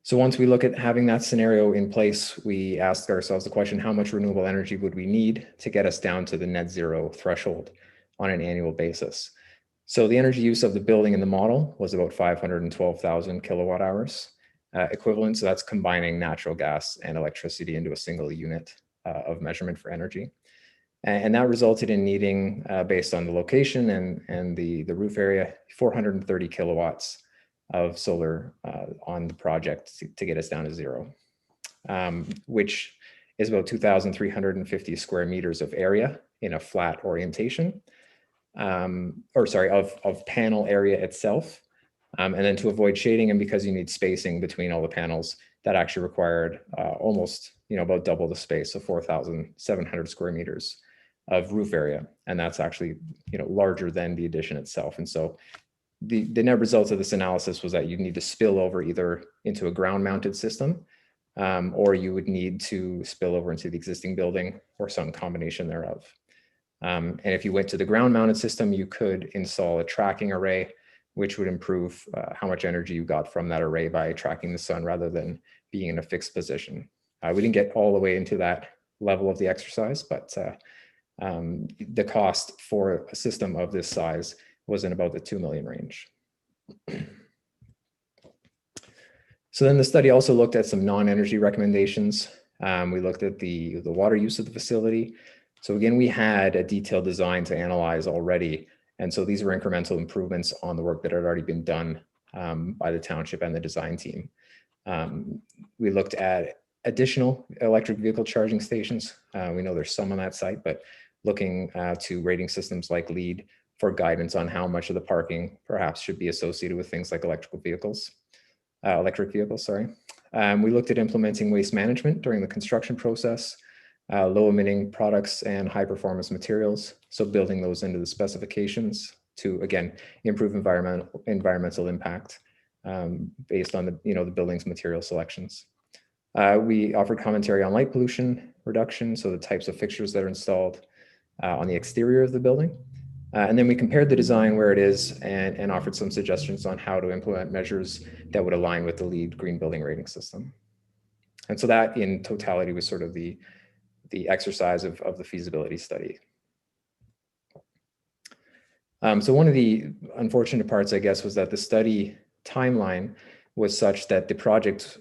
So once we look at having that scenario in place, we asked ourselves the question, how much renewable energy would we need to get us down to the net zero threshold on an annual basis? So the energy use of the building in the model was about 512,000 kilowatt hours equivalent. So that's combining natural gas and electricity into a single unit of measurement for energy. And that resulted in needing, based on the location and the roof area, 430 kilowatts of solar on the project to get us down to zero, which is about 2,350 square meters of area in a flat orientation, of panel area itself. And then to avoid shading, and because you need spacing between all the panels, that actually required almost, about double the space, so 4,700 square meters of roof area. And that's actually, larger than the addition itself. And so the net result of this analysis was that you need to spill over either into a ground mounted system, or you would need to spill over into the existing building or some combination thereof. And if you went to the ground mounted system, you could install a tracking array, which would improve how much energy you got from that array by tracking the sun rather than being in a fixed position. We didn't get all the way into that level of the exercise, but the cost for a system of this size was in about the 2 million range. So then the study also looked at some non-energy recommendations. We looked at the water use of the facility. So again, we had a detailed design to analyze already. And so these were incremental improvements on the work that had already been done by the township and the design team. We looked at additional electric vehicle charging stations. We know there's some on that site, but looking to rating systems like LEED for guidance on how much of the parking perhaps should be associated with things like electric vehicles. We looked at implementing waste management during the construction process, low emitting products and high performance materials. So building those into the specifications to, again, improve environmental impact based on the building's material selections. We offered commentary on light pollution reduction, so the types of fixtures that are installed on the exterior of the building. And then we compared the design where it is and offered some suggestions on how to implement measures that would align with the LEED green building rating system. And so that in totality was sort of the exercise of the feasibility study. So one of the unfortunate parts, I guess, was that the study timeline was such that the project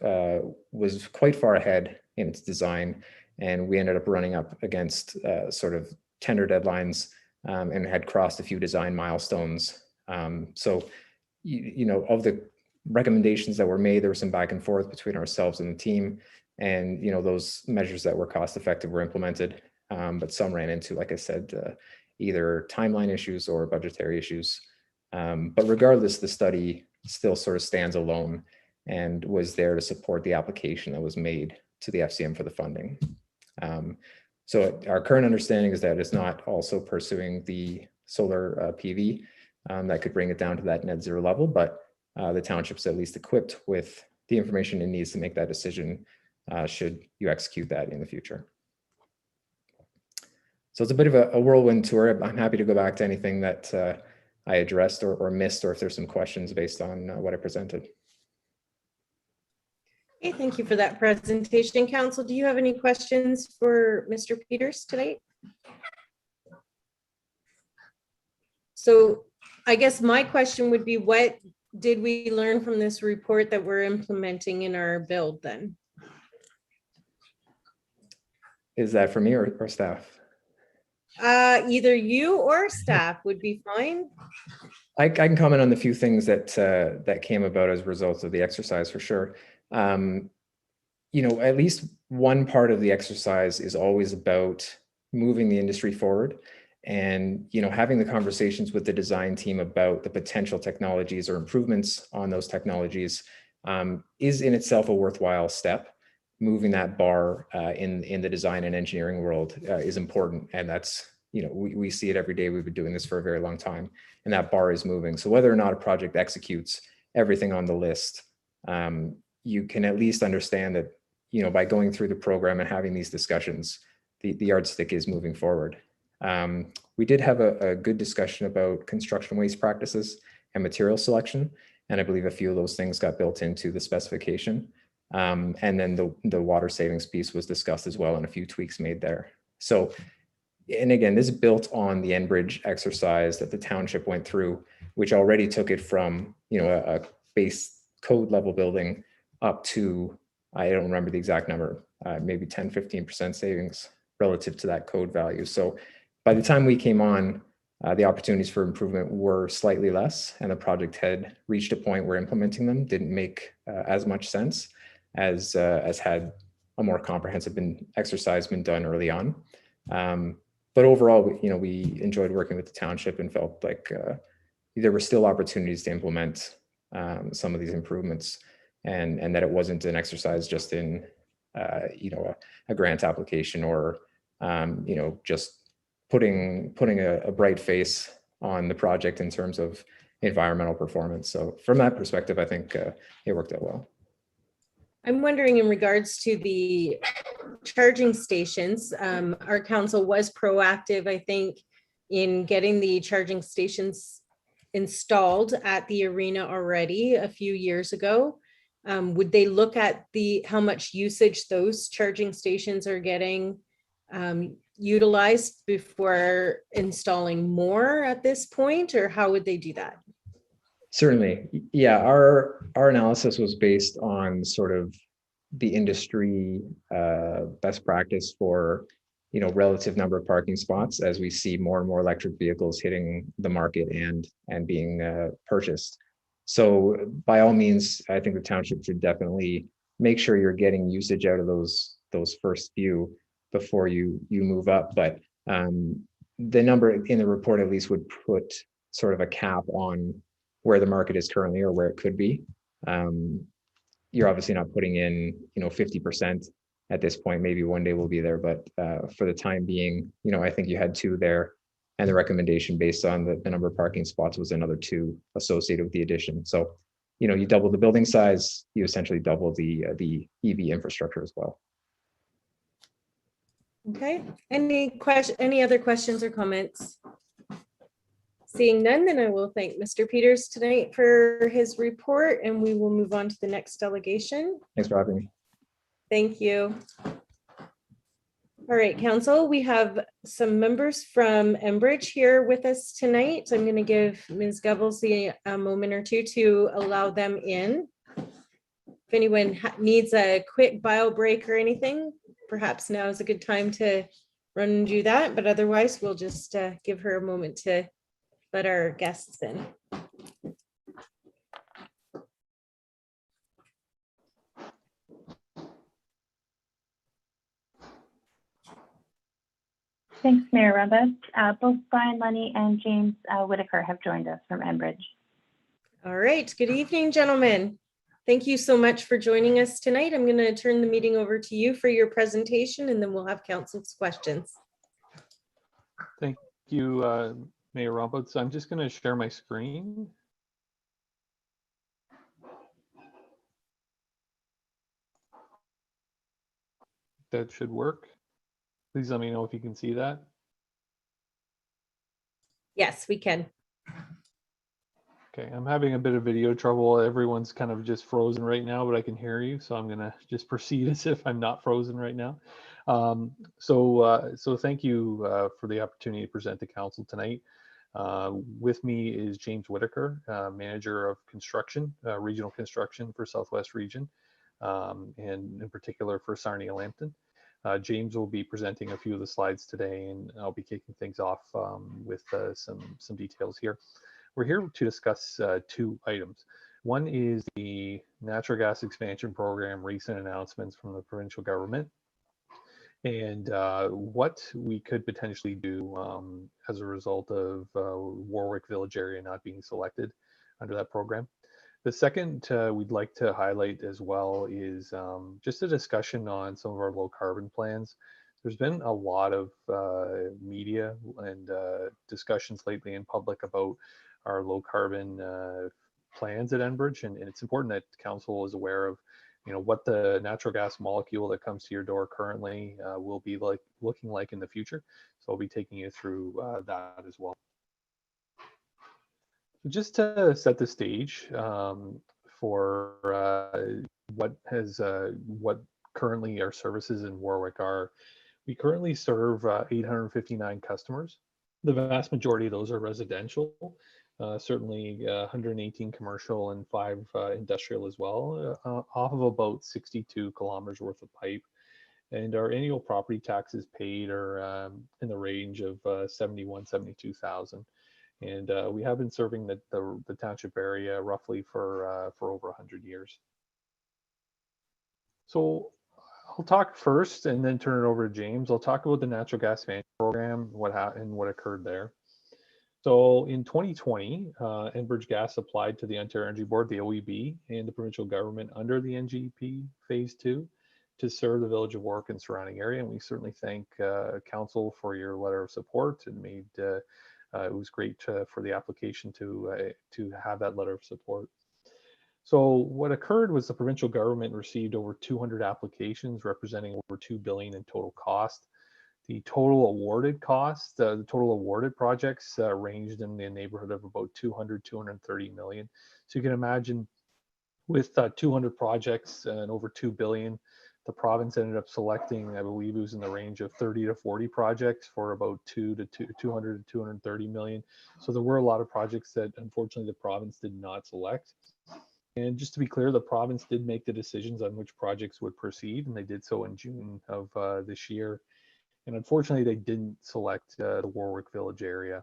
was quite far ahead in its design. And we ended up running up against sort of tender deadlines and had crossed a few design milestones. So, you know, of the recommendations that were made, there was some back and forth between ourselves and the team. And, you know, those measures that were cost effective were implemented, but some ran into, like I said, either timeline issues or budgetary issues. But regardless, the study still sort of stands alone and was there to support the application that was made to the FCM for the funding. So our current understanding is that it's not also pursuing the solar PV that could bring it down to that net zero level, but the township's at least equipped with the information it needs to make that decision should you execute that in the future. So it's a bit of a whirlwind tour. I'm happy to go back to anything that I addressed or missed, or if there's some questions based on what I presented. Okay, thank you for that presentation. Council, do you have any questions for Mr. Peters tonight? So I guess my question would be, what did we learn from this report that we're implementing in our build then? Is that for me or staff? Either you or staff would be fine. I can comment on the few things that that came about as a result of the exercise for sure. You know, at least one part of the exercise is always about moving the industry forward and, you know, having the conversations with the design team about the potential technologies or improvements on those technologies is in itself a worthwhile step. Moving that bar in the design and engineering world is important. And that's, you know, we see it every day. We've been doing this for a very long time, and that bar is moving. So whether or not a project executes everything on the list, you can at least understand that, you know, by going through the program and having these discussions, the yardstick is moving forward. We did have a good discussion about construction waste practices and material selection. And I believe a few of those things got built into the specification. And then the water savings piece was discussed as well, and a few tweaks made there. So, and again, this built on the Enbridge exercise that the township went through, which already took it from, you know, a base code level building up to, I don't remember the exact number, maybe 10, 15% savings relative to that code value. So by the time we came on, the opportunities for improvement were slightly less, and the project had reached a point where implementing them didn't make as much sense as had a more comprehensive exercise been done early on. But overall, you know, we enjoyed working with the township and felt like there were still opportunities to implement some of these improvements, and that it wasn't an exercise just in, you know, a grant application or, you know, just putting a bright face on the project in terms of environmental performance. So from that perspective, I think it worked out well. I'm wondering, in regards to the charging stations, our council was proactive, I think, in getting the charging stations installed at the arena already a few years ago. Would they look at how much usage those charging stations are getting utilized before installing more at this point, or how would they do that? Certainly. Yeah, our analysis was based on sort of the industry best practice for, you know, relative number of parking spots as we see more and more electric vehicles hitting the market and being purchased. So by all means, I think the township should definitely make sure you're getting usage out of those first few before you move up. But the number in the report at least would put sort of a cap on where the market is currently or where it could be. You're obviously not putting in, you know, 50% at this point. Maybe one day we'll be there, but for the time being, you know, I think you had 2 there, and the recommendation based on the number of parking spots was another 2 associated with the addition. So, you know, you double the building size, you essentially double the EV infrastructure as well. Okay, any other questions or comments? Seeing none, then I will thank Mr. Peters tonight for his report, and we will move on to the next delegation. Thanks for having me. Thank you. All right, council, we have some members from Enbridge here with us tonight. So I'm going to give Ms. Goebbels a moment or two to allow them in. If anyone needs a quick bio break or anything, perhaps now is a good time to run and do that. But otherwise, we'll just give her a moment to let our guests in. Thanks, Mayor Rumbus. Both Brian Lunny and James Whitaker have joined us from Enbridge. All right. Good evening, gentlemen. Thank you so much for joining us tonight. I'm going to turn the meeting over to you for your presentation, and then we'll have council's questions. Thank you, Mayor Roberts. I'm just going to share my screen. That should work. Please let me know if you can see that. Yes, we can. Okay, I'm having a bit of video trouble. Everyone's kind of just frozen right now, but I can hear you. So I'm going to just proceed as if I'm not frozen right now. So thank you for the opportunity to present to council tonight. With me is James Whitaker, Manager of Construction, Regional Construction for Southwest Region, and in particular for Sarnia Lambton. James will be presenting a few of the slides today, and I'll be kicking things off with some details here. We're here to discuss two items. One is the natural gas expansion program, recent announcements from the provincial government, and what we could potentially do as a result of Warwick Village area not being selected under that program. The second we'd like to highlight as well is just a discussion on some of our low carbon plans. There's been a lot of media and discussions lately in public about our low carbon plans at Enbridge, and it's important that council is aware of, you know, what the natural gas molecule that comes to your door currently will be looking like in the future. So I'll be taking you through that as well. Just to set the stage for what currently our services in Warwick are, we currently serve 859 customers. The vast majority of those are residential, certainly 118 commercial and 5 industrial as well, off of about 62 kilometers worth of pipe. And our annual property taxes paid are in the range of 72,000. And we have been serving the township area roughly for over 100 years. So I'll talk first and then turn it over to James. I'll talk about the natural gas expansion program, what occurred there. So in 2020, Enbridge Gas applied to the Ontario Energy Board, the OEB, and the provincial government under the NGP Phase 2 to serve the village of Warwick and surrounding area. And we certainly thank council for your letter of support, and made it was great for the application to have that letter of support. So what occurred was the provincial government received over 200 applications representing over $2 billion in total cost. The total awarded cost, the total awarded projects ranged in the neighborhood of about 230 million. So you can imagine with 200 projects and over 2 billion, the province ended up selecting, I believe it was in the range of 30 to 40 projects for about 200 to 230 million. So there were a lot of projects that unfortunately the province did not select. And just to be clear, the province did make the decisions on which projects would proceed, and they did so in June of this year. And unfortunately, they didn't select the Warwick Village area.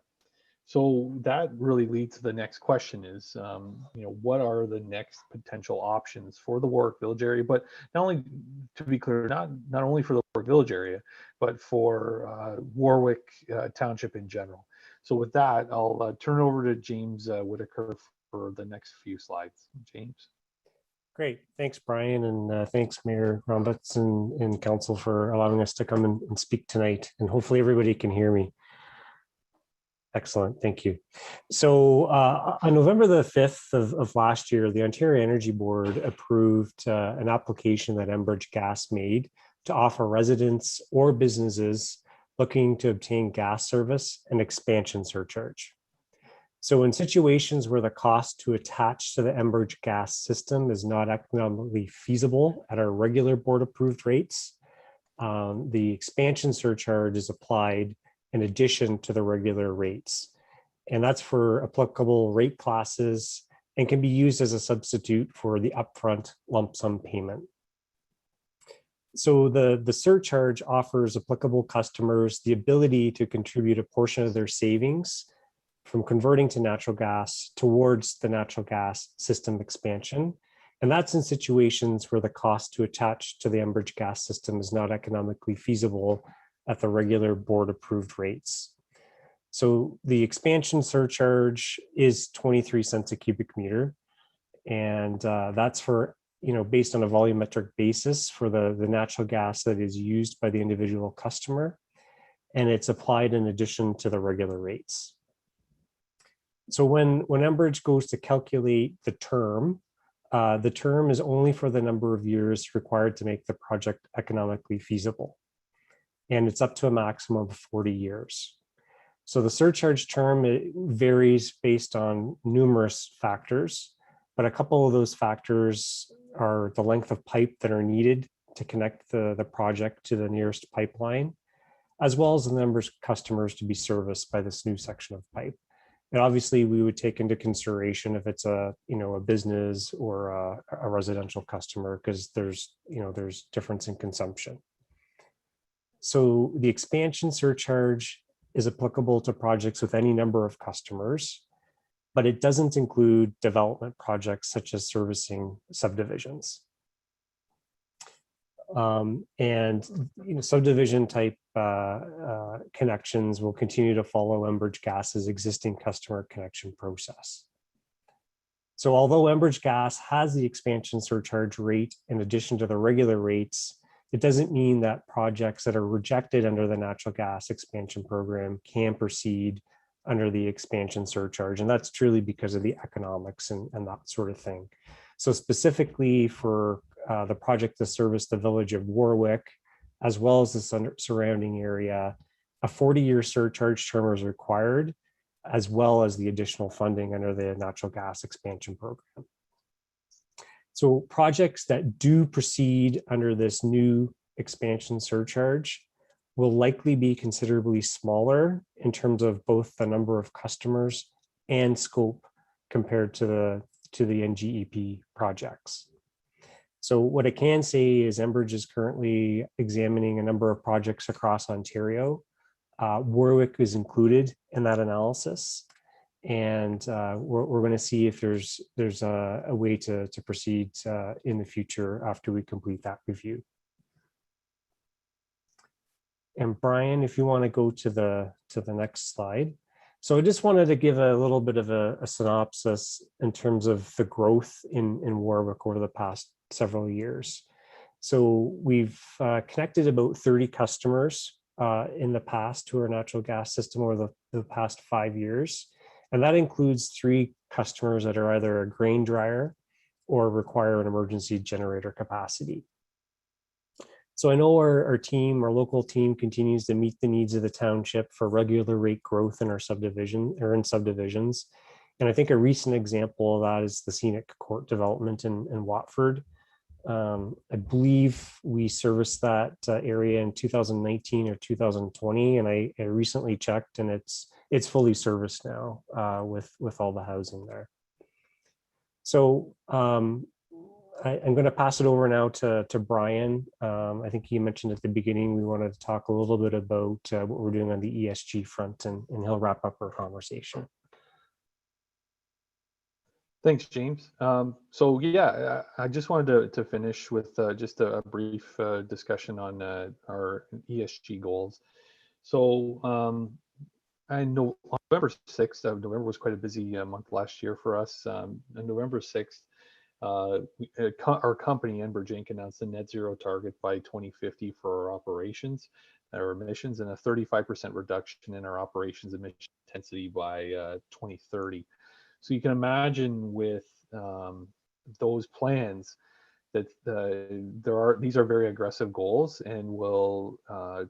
So that really leads to the next question is, you know, what are the next potential options for the Warwick Village area? But not only, to be clear, not only for the Warwick Village area, but for Warwick Township in general. So with that, I'll turn it over to James Whitaker for the next few slides. James. Great. Thanks, Brian. And thanks, Mayor Rombutz and council for allowing us to come and speak tonight. And hopefully everybody can hear me. Excellent. Thank you. So on November the 5th of last year, the Ontario Energy Board approved an application that Enbridge Gas made to offer residents or businesses looking to obtain gas service an expansion surcharge. So in situations where the cost to attach to the Enbridge gas system is not economically feasible at our regular board approved rates, the expansion surcharge is applied in addition to the regular rates. And that's for applicable rate classes and can be used as a substitute for the upfront lump sum payment. So the surcharge offers applicable customers the ability to contribute a portion of their savings from converting to natural gas towards the natural gas system expansion. And that's in situations where the cost to attach to the Enbridge gas system is not economically feasible at the regular board approved rates. So the expansion surcharge is 23 cents a cubic meter. And that's for, based on a volumetric basis for the natural gas that is used by the individual customer. And it's applied in addition to the regular rates. So when Enbridge goes to calculate the term is only for the number of years required to make the project economically feasible. And it's up to a maximum of 40 years. So the surcharge term, it varies based on numerous factors, but a couple of those factors are the length of pipe that are needed to connect the project to the nearest pipeline, as well as the number of customers to be serviced by this new section of pipe. And obviously we would take into consideration if it's a business or a residential customer, because there's difference in consumption. So the expansion surcharge is applicable to projects with any number of customers, but it doesn't include development projects such as servicing subdivisions. Subdivision type connections will continue to follow Enbridge Gas's existing customer connection process. So although Enbridge Gas has the expansion surcharge rate in addition to the regular rates, it doesn't mean that projects that are rejected under the natural gas expansion program can proceed under the expansion surcharge. And that's truly because of the economics and that sort of thing. So specifically for the project to service the village of Warwick, as well as the surrounding area, a 40-year surcharge term is required, as well as the additional funding under the natural gas expansion program. So projects that do proceed under this new expansion surcharge will likely be considerably smaller in terms of both the number of customers and scope compared to the NGEP projects. So what I can say is Enbridge is currently examining a number of projects across Ontario. Warwick is included in that analysis. And we're going to see if there's a way to proceed in the future after we complete that review. And Brian, if you want to go to the next slide. So I just wanted to give a little bit of a synopsis in terms of the growth in Warwick over the past several years. So we've connected about 30 customers in the past to our natural gas system over the past 5 years. And that includes 3 customers that are either a grain dryer or require an emergency generator capacity. So I know our local team continues to meet the needs of the township for regular rate growth in our subdivisions. And I think a recent example of that is the Scenic Court development in Watford. I believe we serviced that area in 2019 or 2020, and I recently checked, and it's fully serviced now with all the housing there. So I'm going to pass it over now to Brian. I think he mentioned at the beginning we wanted to talk a little bit about what we're doing on the ESG front, and he'll wrap up our conversation. Thanks, James. So yeah, I just wanted to finish with just a brief discussion on our ESG goals. So I know November 6th, November was quite a busy month last year for us. On November 6th, our company, Enbridge Inc., announced a net zero target by 2050 for our operations, our emissions, and a 35% reduction in our operations emission intensity by 2030. So you can imagine with those plans that these are very aggressive goals and will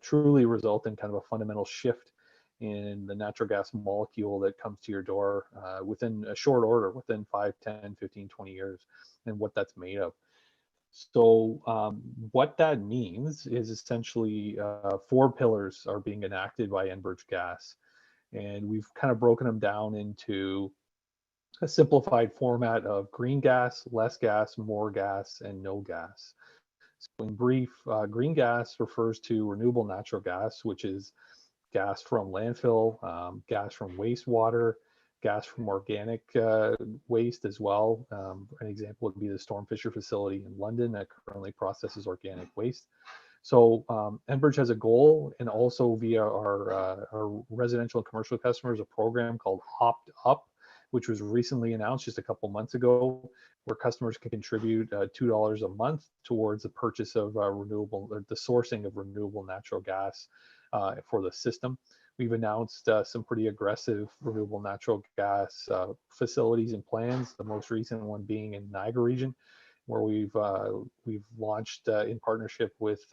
truly result in kind of a fundamental shift in the natural gas molecule that comes to your door within a short order, within 5, 10, 15, 20 years, and what that's made of. So what that means is essentially 4 pillars are being enacted by Enbridge Gas. And we've kind of broken them down into a simplified format of green gas, less gas, more gas, and no gas. So in brief, green gas refers to renewable natural gas, which is gas from landfill, gas from wastewater, gas from organic waste as well. An example would be the Stormfisher facility in London that currently processes organic waste. So Enbridge has a goal, and also via our residential and commercial customers, a program called Opt Up, which was recently announced just a couple months ago, where customers can contribute $2 a month towards the purchase of the sourcing of renewable natural gas for the system. We've announced some pretty aggressive renewable natural gas facilities and plans, the most recent one being in Niagara region, where we've launched in partnership with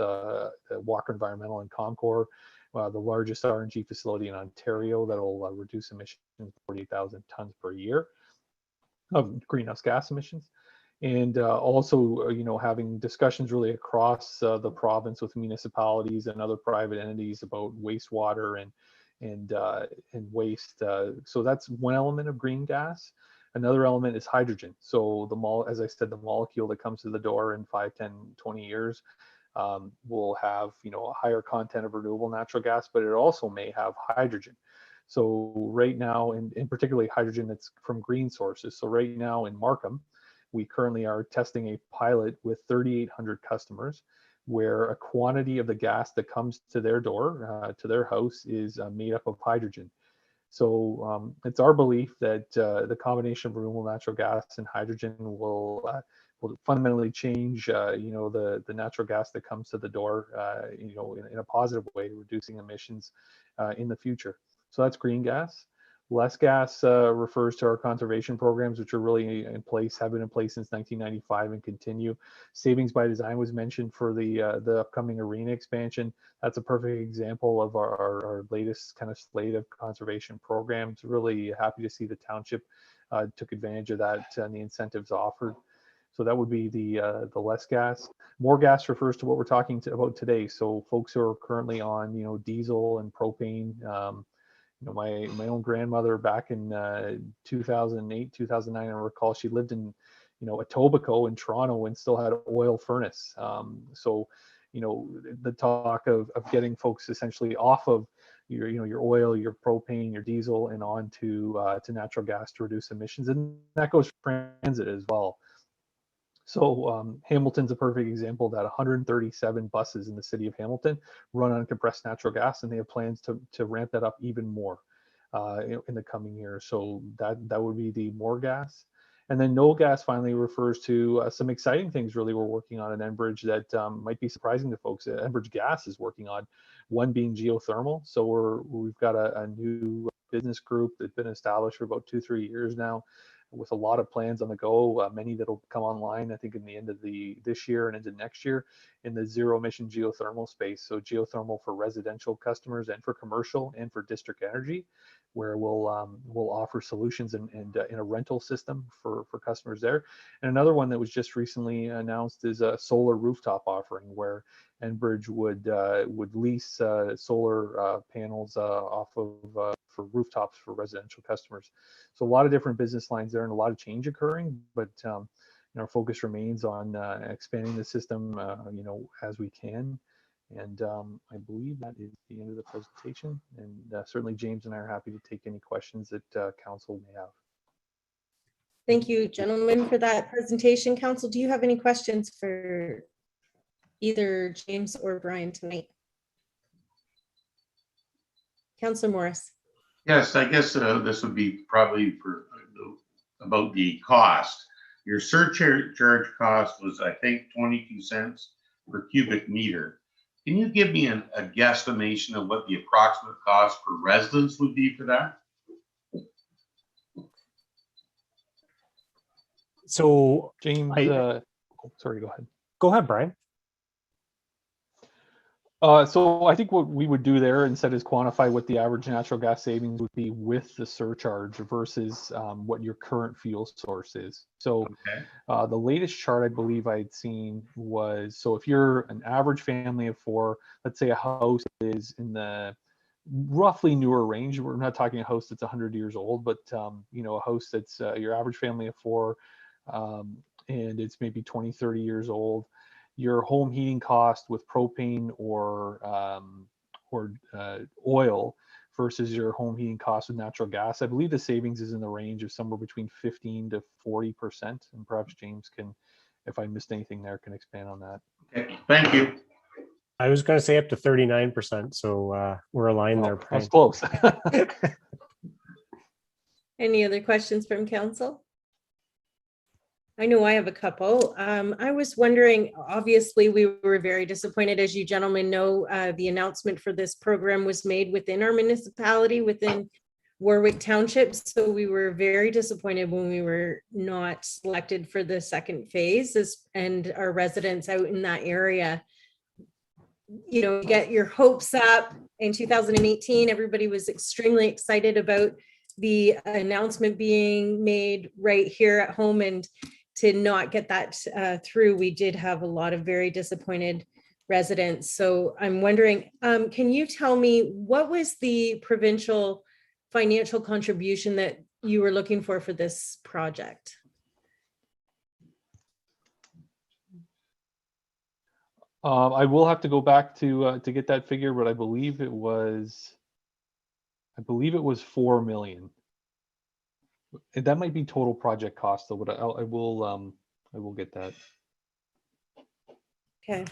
Walker Environmental and Comcor, the largest RNG facility in Ontario that will reduce emissions 48,000 tons per year of greenhouse gas emissions. And also, having discussions really across the province with municipalities and other private entities about wastewater and waste. So that's one element of green gas. Another element is hydrogen. So as I said, the molecule that comes to the door in 5, 10, 20 years will have, a higher content of renewable natural gas, but it also may have hydrogen. So right now, and particularly hydrogen that's from green sources. So right now in Markham, we currently are testing a pilot with 3,800 customers, where a quantity of the gas that comes to their door, to their house, is made up of hydrogen. So it's our belief that the combination of renewable natural gas and hydrogen will fundamentally change, the natural gas that comes to the door, in a positive way, reducing emissions in the future. So that's green gas. Less gas refers to our conservation programs, which are really in place, have been in place since 1995 and continue. Savings by design was mentioned for the upcoming arena expansion. That's a perfect example of our latest kind of slate of conservation programs. Really happy to see the township took advantage of that and the incentives offered. So that would be the less gas. More gas refers to what we're talking about today. So folks who are currently on diesel and propane. My own grandmother back in 2008, 2009, I recall she lived in, Etobicoke in Toronto and still had an oil furnace. So, the talk of getting folks essentially off of your oil, your propane, your diesel, and on to natural gas to reduce emissions, and that goes for transit as well. So Hamilton's a perfect example of that. 137 buses in the city of Hamilton run on compressed natural gas, and they have plans to ramp that up even more in the coming years. So that would be the more gas. And then no gas finally refers to some exciting things really we're working on at Enbridge that might be surprising to folks. Enbridge Gas is working on, one being geothermal. So we've got a new business group that's been established for about 2-3 years now, with a lot of plans on the go, many that'll come online, I think, in the end of this year and into next year in the zero emission geothermal space. So geothermal for residential customers and for commercial and for district energy, where we'll offer solutions and in a rental system for customers there. And another one that was just recently announced is a solar rooftop offering, where Enbridge would lease solar panels off of for rooftops for residential customers. So a lot of different business lines there and a lot of change occurring, but our focus remains on expanding the system, as we can. And I believe that is the end of the presentation. And certainly James and I are happy to take any questions that council may have. Thank you, gentlemen, for that presentation. Council, do you have any questions for either James or Brian tonight? Councillor Morris. Yes, I guess this would be probably for about the cost. Your surcharge cost was, I think, 22 cents per cubic meter. Can you give me a guesstimation of what the approximate cost per residence would be for that? So James, sorry, go ahead. Go ahead, Brian. So I think what we would do there instead is quantify what the average natural gas savings would be with the surcharge versus what your current fuel source is. So Okay. The latest chart I believe I'd seen was, so if you're an average family of 4, let's say a house is in the roughly newer range. We're not talking a house that's 100 years old, but you know, a house that's your average family of four, and it's maybe 20, 30 years old. Your home heating cost with propane or oil versus your home heating cost with natural gas, I believe the savings is in the range of somewhere between 15 to 40%. And perhaps James can, if I missed anything there, can expand on that. Okay, thank you. I was going to say up to 39%. So we're aligned there. That's Brian. close. Any other questions from council? I know I have a couple. I was wondering, obviously, we were very disappointed, as you gentlemen know, the announcement for this program was made within our municipality, within Warwick Township. So we were very disappointed when we were not selected for the second phase, and our residents out in that area, you know, get your hopes up. In 2018, everybody was extremely excited about the announcement being made right here at home, and to not get that through, we did have a lot of very disappointed residents. So I'm wondering, can you tell me what was the provincial financial contribution that you were looking for this project? I will have to go back to get that figure, but I believe it was 4 million. That might be total project cost though, but I will get that. Okay,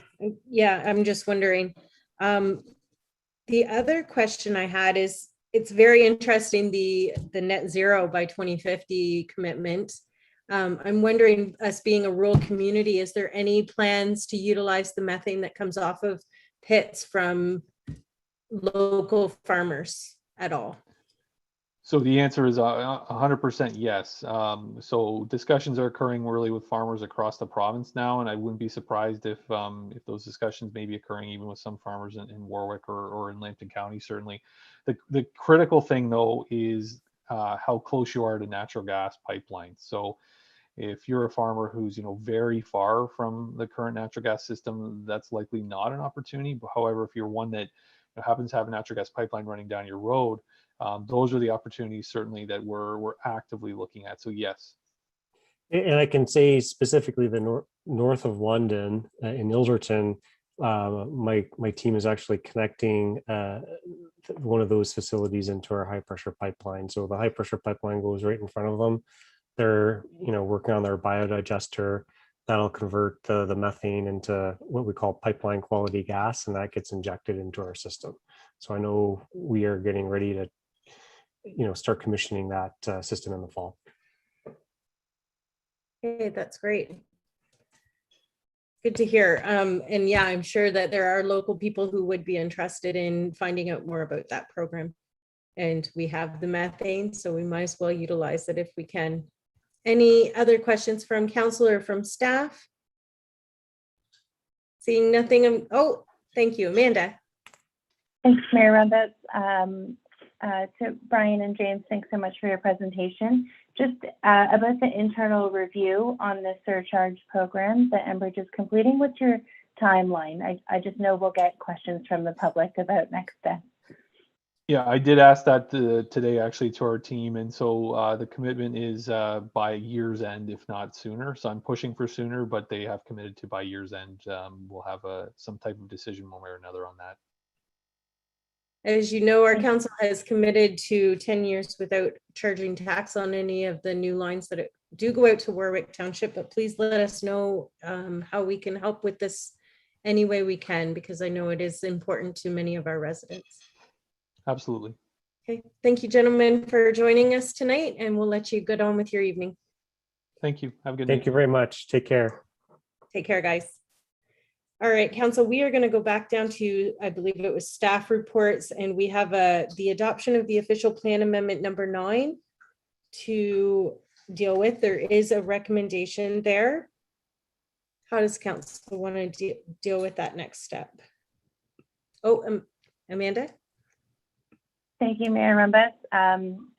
yeah, I'm just wondering. The other question I had is, it's very interesting, the net zero by 2050 commitment. I'm wondering, us being a rural community, is there any plans to utilize the methane that comes off of pits from local farmers at all? So the answer is 100% yes. So discussions are occurring really with farmers across the province now, and I wouldn't be surprised if those discussions may be occurring even with some farmers in Warwick or in Lambton County. Certainly, the critical thing though is how close you are to natural gas pipelines. So if you're a farmer who's very far from the current natural gas system, that's likely not an opportunity. But however, if you're one that happens to have a natural gas pipeline running down your road, those are the opportunities certainly that we're actively looking at. So yes. And I can say specifically the north of London in Ilderton, my team is actually connecting one of those facilities into our high pressure pipeline. So the high pressure pipeline goes right in front of them. They're working on their biodigester that'll convert the methane into what we call pipeline quality gas, and that gets injected into our system. So I know we are getting ready to start commissioning that system in the fall. Okay, that's great. Good to hear. And yeah, I'm sure that there are local people who would be interested in finding out more about that program. And we have the methane, so we might as well utilize it if we can. Any other questions from council or from staff? Seeing nothing. Oh, thank you, Amanda. Thanks, Mayor Runbets. To Brian and James, thanks so much for your presentation. Just about the internal review on the surcharge program that Enbridge is completing, what's your timeline? I just know we'll get questions from the public about next steps. Yeah, I did ask that today actually to our team, and so the commitment is by year's end, if not sooner. So I'm pushing for sooner, but they have committed to by year's end. We'll have some type of decision one way or another on that. As you know, our council has committed to 10 years without charging tax on any of the new lines that do go out to Warwick Township, but please let us know how we can help with this any way we can, because I know it is important to many of our residents. Absolutely. Okay, thank you, gentlemen, for joining us tonight, and we'll let you get on with your evening. Thank you. Have a good night. Thank you very much. Take care. Take care, guys. All right, council, we are going to go back down to, I believe it was staff reports, and we have the adoption of the official plan amendment number 9 to deal with. There is a recommendation there. How does council want to deal with that next step? Oh, Amanda? Thank you, Mayor Rumbus.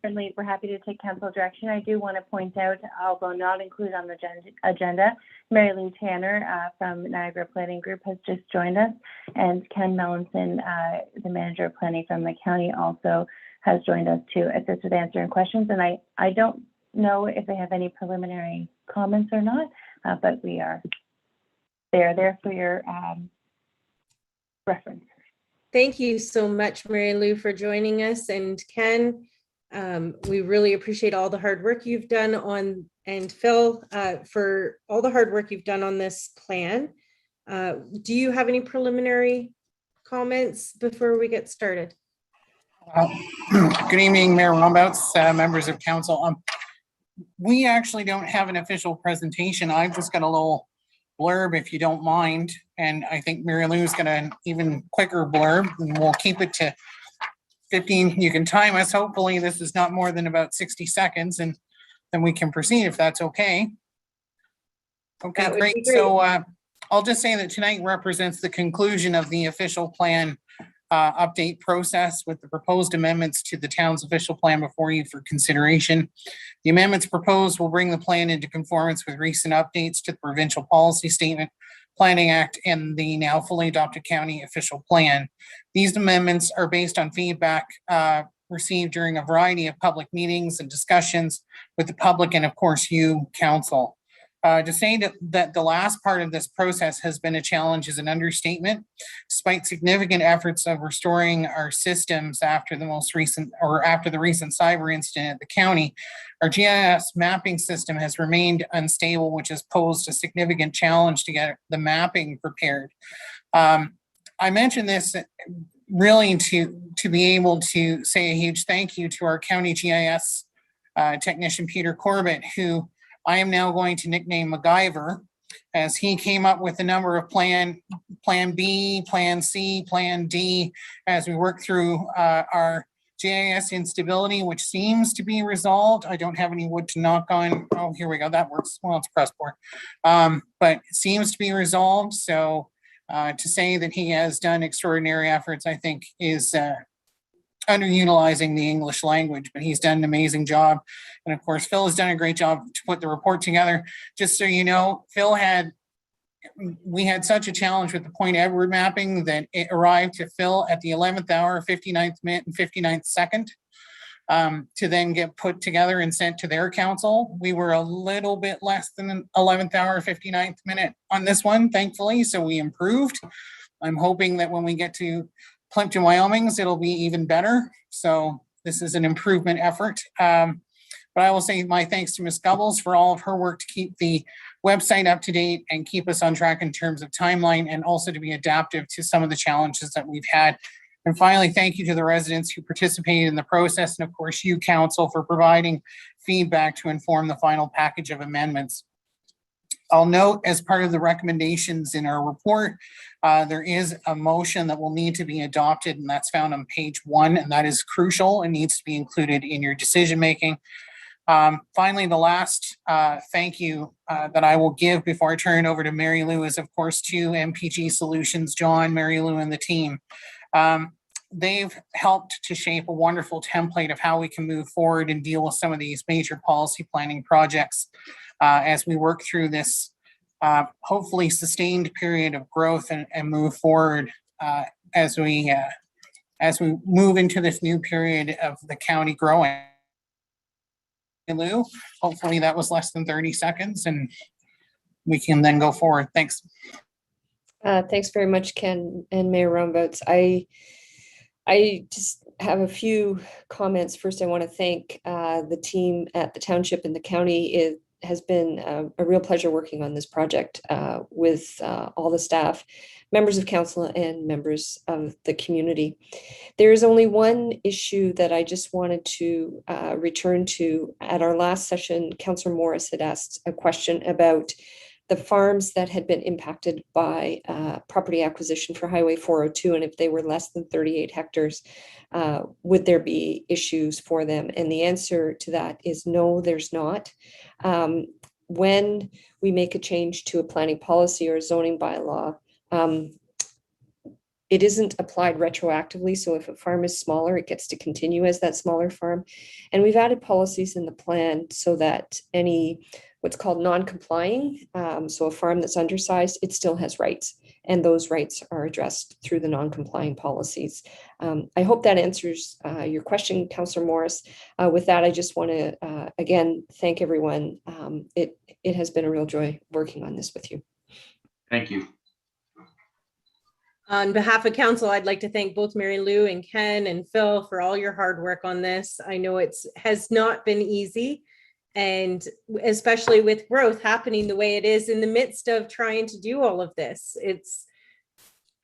Certainly, we're happy to take council direction. I do want to point out, although not included on the agenda, Mary Lou Tanner from Niagara Planning Group has just joined us, and Ken Melanson, the manager of planning from the county, also has joined us to assist with answering questions. And I don't know if they have any preliminary comments or not, but they are there for your reference. Thank you so much, Mary Lou, for joining us. And Ken, we really appreciate all the hard work you've done on, and Phil, for all the hard work you've done on this plan. Do you have any preliminary comments before we get started? Good evening, Mayor Rombouts, members of council. We actually don't have an official presentation. I've just got a little blurb, if you don't mind. And I think Mary Lou's got an even quicker blurb, and we'll keep it to 15. You can time us. Hopefully this is not more than about 60 seconds, and then we can proceed if that's okay. Okay, great. So I'll just say that tonight represents the conclusion of the official plan update process with the proposed amendments to the town's official plan before you for consideration. The amendments proposed will bring the plan into conformance with recent updates to the provincial policy statement, Planning Act, and the now fully adopted county official plan. These amendments are based on feedback received during a variety of public meetings and discussions with the public and, of course, you, council. To say that the last part of this process has been a challenge is an understatement. Despite significant efforts of restoring our systems after the recent cyber incident at the county, our GIS mapping system has remained unstable, which has posed a significant challenge to get the mapping prepared. I mentioned this really to be able to say a huge thank you to our county GIS technician, Peter Corbett, who I am now going to nickname MacGyver, as he came up with a number of plan B, plan C, plan D, as we work through our GIS instability, which seems to be resolved. I don't have any wood to knock on. Oh, here we go. That works. Well, it's press board. But it seems to be resolved. So to say that he has done extraordinary efforts, I think is underutilizing the English language, but he's done an amazing job. And of course, Phil has done a great job to put the report together. Just so you know, we had such a challenge with the Point Edward mapping that it arrived to Phil at the 11th hour, 59th minute and 59th second to then get put together and sent to their council. We were a little bit less than an 11th hour, 59th minute on this one, thankfully, so we improved. I'm hoping that when we get to Plimpton, Wyoming's, it'll be even better. So this is an improvement effort. But I will say my thanks to Ms. Gubbles for all of her work to keep the website up to date and keep us on track in terms of timeline, and also to be adaptive to some of the challenges that we've had. And finally, thank you to the residents who participated in the process, and of course you, council, for providing feedback to inform the final package of amendments. I'll note, as part of the recommendations in our report, there is a motion that will need to be adopted, and that's found on page 1, and that is crucial and needs to be included in your decision making. Finally, the last thank you that I will give before I turn it over to Mary Lou is, of course, to MPG Solutions, John, Mary Lou, and the team. They've helped to shape a wonderful template of how we can move forward and deal with some of these major policy planning projects as we work through this hopefully sustained period of growth and move forward as we move into this new period of the county growing. Lou, hopefully that was less than 30 seconds and we can then go forward. Thanks. Thanks very much, Ken and Mayor Rombouts. I just have a few comments. First, I want to thank the team at the township and the county. It has been a real pleasure working on this project with all the staff, members of council, and members of the community. There is only one issue that I just wanted to return to. At our last session, Councillor Morris had asked a question about the farms that had been impacted by property acquisition for Highway 402, and if they were less than 38 hectares, would there be issues for them? And the answer to that is no, there's not. When we make a change to a planning policy or a zoning bylaw, it isn't applied retroactively. So if a farm is smaller, it gets to continue as that smaller farm. And we've added policies in the plan so that any what's called non-complying, so a farm that's undersized, it still has rights. And those rights are addressed through the non-complying policies. I hope that answers your question, Councillor Morris. With that, I just want to, again, thank everyone. It has been a real joy working on this with you. Thank you. On behalf of council, I'd like to thank both Mary Lou and Ken and Phil for all your hard work on this. I know has not been easy, and especially with growth happening the way it is in the midst of trying to do all of this. It's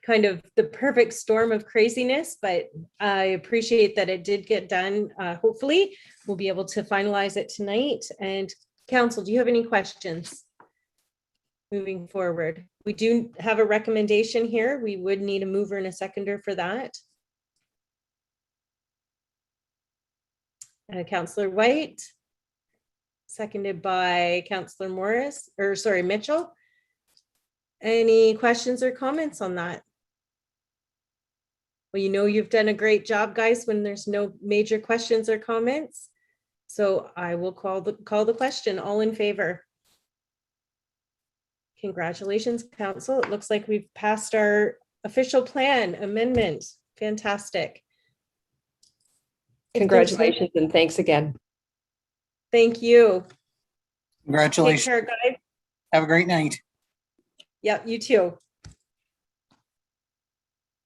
kind of the perfect storm of craziness, but I appreciate that it did get done. Hopefully we'll be able to finalize it tonight. And council, do you have any questions moving forward? We do have a recommendation here. We would need a mover and a seconder for that. Councillor White, seconded by Councillor Morris, or sorry, Mitchell. Any questions or comments on that? Well, you know you've done a great job, guys, when there's no major questions or comments. So I will call the question. All in favor? Congratulations, council. It looks like we've passed our official plan amendment. Fantastic. Congratulations and thanks again. Thank you. Congratulations. Take care, guys. Have a great night. Yep, you too.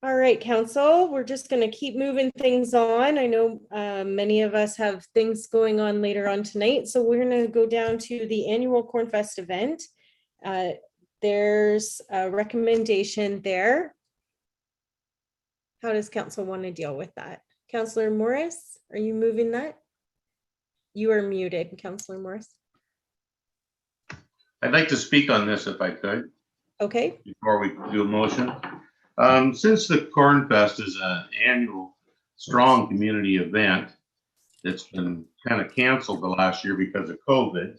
All right, council, we're just going to keep moving things on. I know many of us have things going on later on tonight, so we're going to go down to the annual Cornfest event. There's a recommendation there. How does council want to deal with that? Councillor Morris, are you moving that? You are muted, Councillor Morris. I'd like to speak on this if I could. Okay. Before we do a motion. Since the Cornfest is an annual strong community event that's been kind of canceled the last year because of COVID,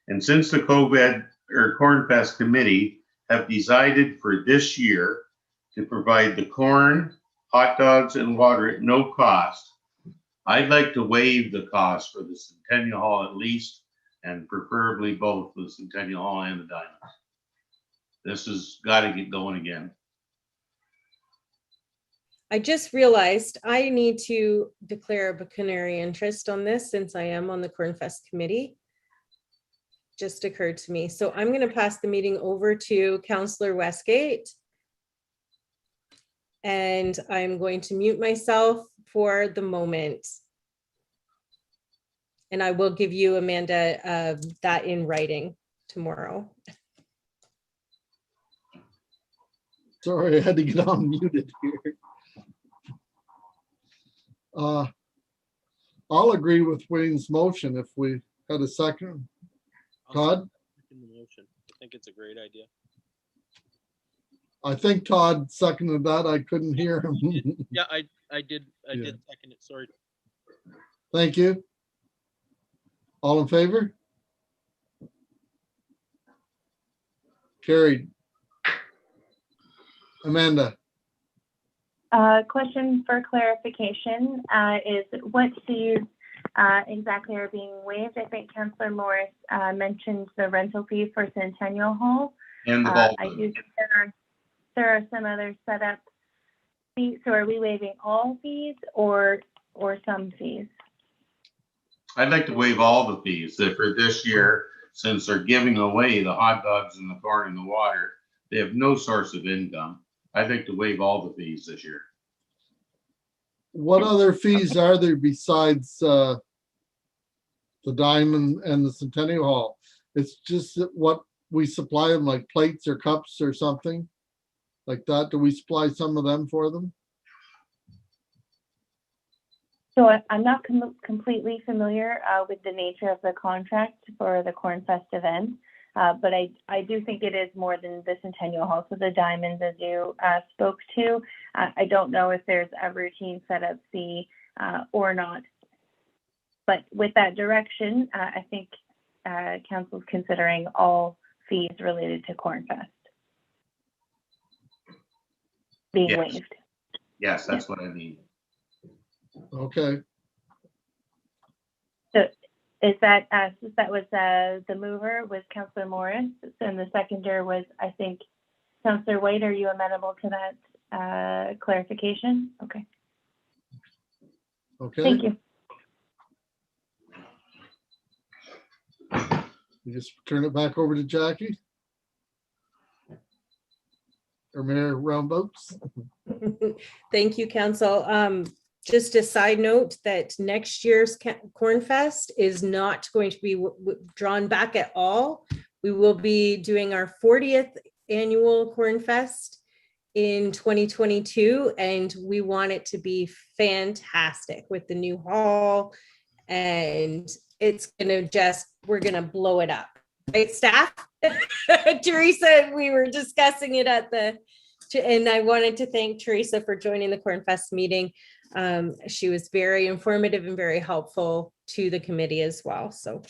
and since the Cornfest committee have decided for this year to provide the corn, hot dogs, and water at no cost, I'd like to waive the cost for the Centennial Hall at least, and preferably both the Centennial Hall and the Diamonds. This has got to get going again. I just realized I need to declare a pecuniary interest on this since I am on the Cornfest committee. Just occurred to me. So I'm going to pass the meeting over to Councillor Westgate. And I'm going to mute myself for the moment. And I will give you, Amanda, that in writing tomorrow. Sorry, I had to get unmuted here. I'll agree with Wayne's motion if we had a second. Todd? In the motion. I think it's a great idea. I think Todd seconded that. I couldn't hear him. Yeah, I did second it. Sorry. Thank you. All in favor? Carried. Amanda? Question for clarification is what fees exactly are being waived? I think Councillor Morris mentioned the rental fee for Centennial Hall. And the ball. I do think there are some other setup fees. So are we waiving all fees or some fees? I'd like to waive all the fees that for this year, since they're giving away the hot dogs and the corn and the water, they have no source of income. I'd like to waive all the fees this year. What other fees are there besides the Diamond and the Centennial Hall? It's just that what we supply them, like plates or cups or something like that. Do we supply some of them for them? So I'm not completely familiar with the nature of the contract for the Cornfest event, but I do think it is more than the Centennial Hall. So the Diamonds, as you spoke to, I don't know if there's a routine setup fee or not. But with that direction, I think council's considering all fees related to Cornfest. being Yes. waived. Yes, that's what I mean. Okay, So is that, since that was the mover was Councillor Morris, and the seconder was, I think, Councillor White, are you amenable to that clarification? Okay, okay. thank you. You just turn it back over to Jackie. Or Mayor Roundboats. Thank you, Council. Just a side note that next year's Cornfest is not going to be drawn back at all. We will be doing our 40th annual Cornfest in 2022, and we want it to be fantastic with the new hall, and it's we're gonna blow it up. Right, staff? Teresa, we were discussing it and I wanted to thank Teresa for joining the Cornfest meeting. She was very informative and very helpful to the committee as well. So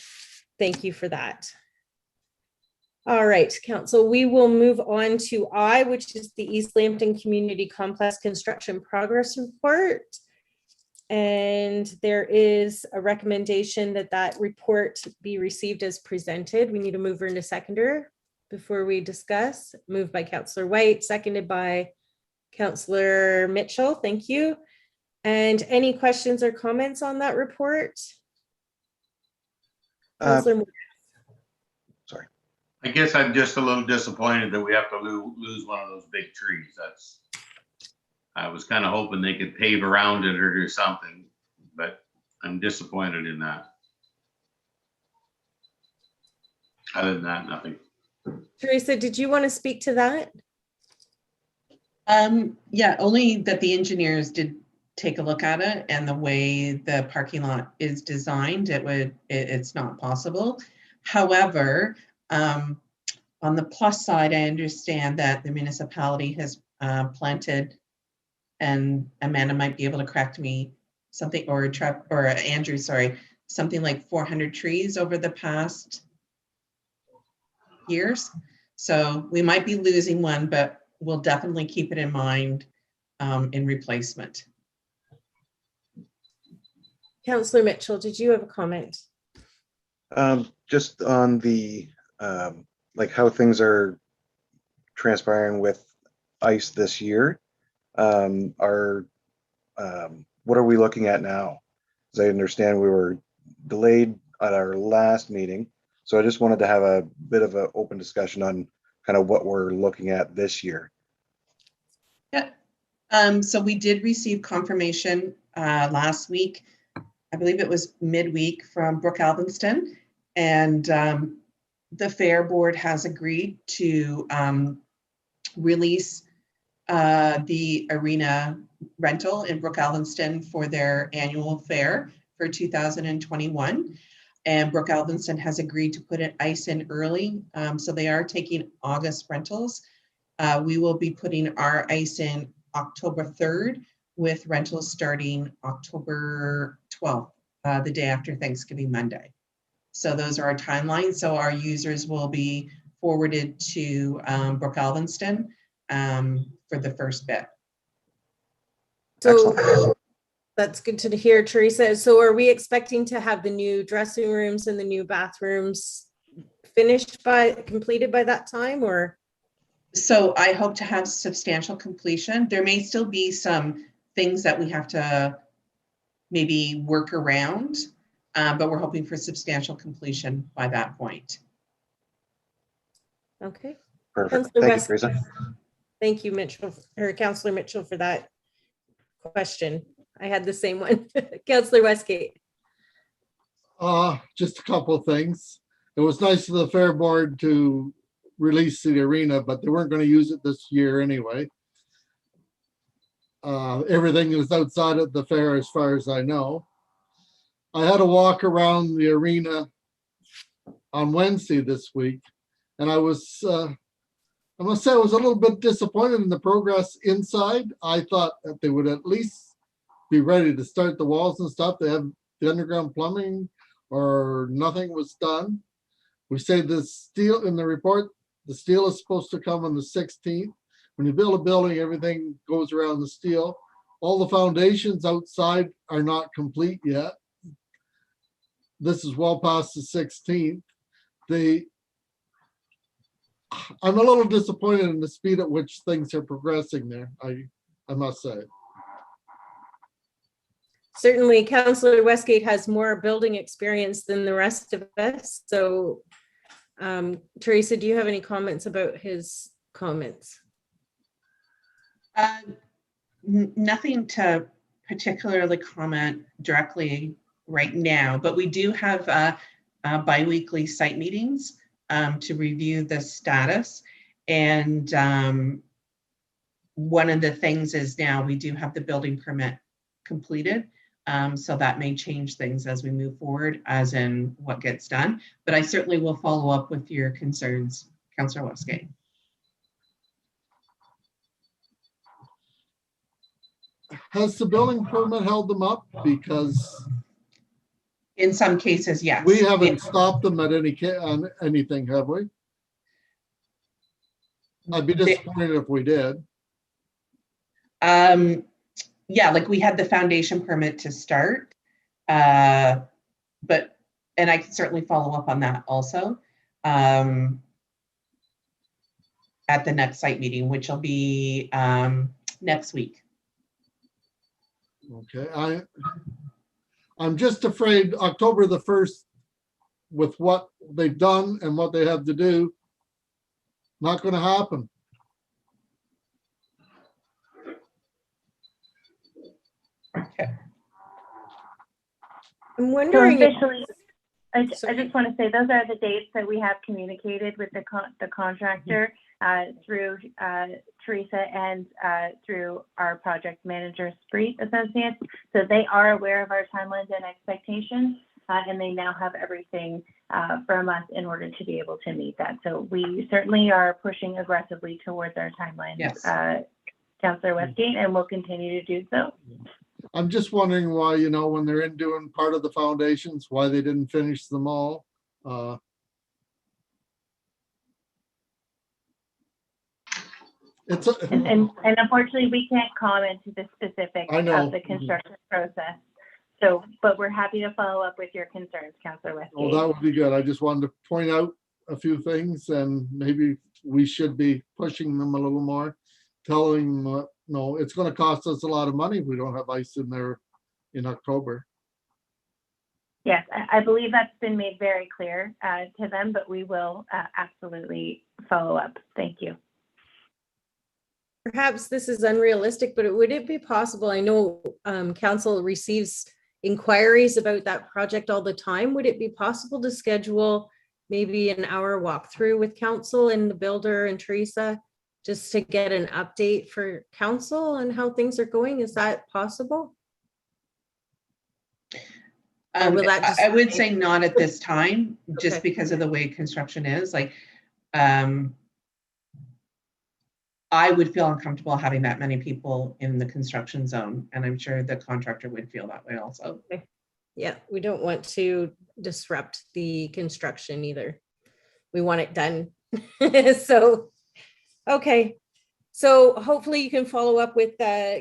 thank you for that. All right, Council, we will move on to I, which is the East Lambton Community Complex Construction Progress Report. And there is a recommendation that that report be received as presented. We need a mover and a seconder before we discuss. Moved by Councillor White, seconded by Councillor Mitchell. Thank you. And any questions or comments on that report? Councillor Sorry. I guess I'm just a little disappointed that we have to lose one of those big trees. I was kind of hoping they could pave around it or do something, but I'm disappointed in that. Other than that, nothing. Teresa, did you want to speak to that? Yeah, only that the engineers did take a look at it, and the way the parking lot is designed, it's not possible. However, on the plus side, I understand that the municipality has planted, and Amanda might be able to correct me, something, or Andrew, sorry, something like 400 trees over the past years. So we might be losing one, but we'll definitely keep it in mind in replacement. Councillor Mitchell, did you have a comment? Just on the, like how things are transpiring with ice this year, what are we looking at now? As I understand, we were delayed at our last meeting. So I just wanted to have a bit of an open discussion on kind of what we're looking at this year. Yeah. So we did receive confirmation last week. I believe it was midweek from Brooke Alvinston, and the Fair Board has agreed to release the arena rental in Brooke Alvinston for their annual fair for 2021. And Brooke Alvinston has agreed to put an ice in early. So they are taking August rentals. We will be putting our ice in October 3rd with rentals starting October 12th, the day after Thanksgiving Monday. So those are our timelines. So our users will be forwarded to Brooke Alvinston for the first bit. So Excellent. that's good to hear, Teresa. So are we expecting to have the new dressing rooms and the new bathrooms completed by that time, or? So I hope to have substantial completion. There may still be some things that we have to maybe work around, but we're hoping for substantial completion by that point. Okay. Perfect. Councillor Thank you, West. Teresa. Thank you, Mitchell, or Councillor Mitchell, for that question. I had the same one. Councillor Westgate. Just a couple of things. It was nice of the Fair Board to release the arena, but they weren't going to use it this year anyway. Everything is outside of the fair as far as I know. I had a walk around the arena on Wednesday this week, and I must say I was a little bit disappointed in the progress inside. I thought that they would at least be ready to start the walls and stuff. They have the underground plumbing, or nothing was done. We say the steel in the report, the steel is supposed to come on the 16th. When you build a building, everything goes around the steel. All the foundations outside are not complete yet. This is well past the 16th. I'm a little disappointed in the speed at which things are progressing there, I must say. Certainly, Councillor Westgate has more building experience than the rest of us. So, Teresa, do you have any comments about his comments? Nothing to particularly comment directly right now, but we do have bi-weekly site meetings to review the status. And one of the things is now we do have the building permit completed. So that may change things as we move forward, as in what gets done. But I certainly will follow up with your concerns, Councillor Westgate. Has the building permit held them up? Because in some cases, yes. We haven't stopped them at anything, have we? I'd be disappointed if we did. Yeah, like we had the foundation permit to start, and I can certainly follow up on that also at the next site meeting, which will be next week. Okay, I'm just afraid October the 1st, with what they've done and what they have to do, not going to happen. Okay. I'm wondering. So officially, I just want to say those are the dates that we have communicated with the contractor through Teresa and through our project manager, Spreet Associates. So they are aware of our timelines and expectations, and they now have everything from us in order to be able to meet that. So we certainly are pushing aggressively towards our timelines, yes. Councillor Westgate, and we'll continue to do so. I'm just wondering why, you know, when they're in doing part of the foundations, why they didn't finish them all. And unfortunately, we can't comment to the specifics of the construction process. So, but we're happy to follow up with your concerns, Councillor Westgate. Oh, that would be good. I just wanted to point out a few things, and maybe we should be pushing them a little more, telling them, no, it's going to cost us a lot of money if we don't have ice in there in October. Yes, I believe that's been made very clear to them, but we will absolutely follow up. Thank you. Perhaps this is unrealistic, but would it be possible? I know council receives inquiries about that project all the time. Would it be possible to schedule maybe an hour walkthrough with council and the builder and Teresa, just to get an update for council on how things are going? Is that possible? I would say not at this time, just because of the way construction is. Like, I would feel uncomfortable having that many people in the construction zone, and I'm sure the contractor would feel that way also. Okay. Yeah, we don't want to disrupt the construction either. We want it done. So, okay. So hopefully you can follow up with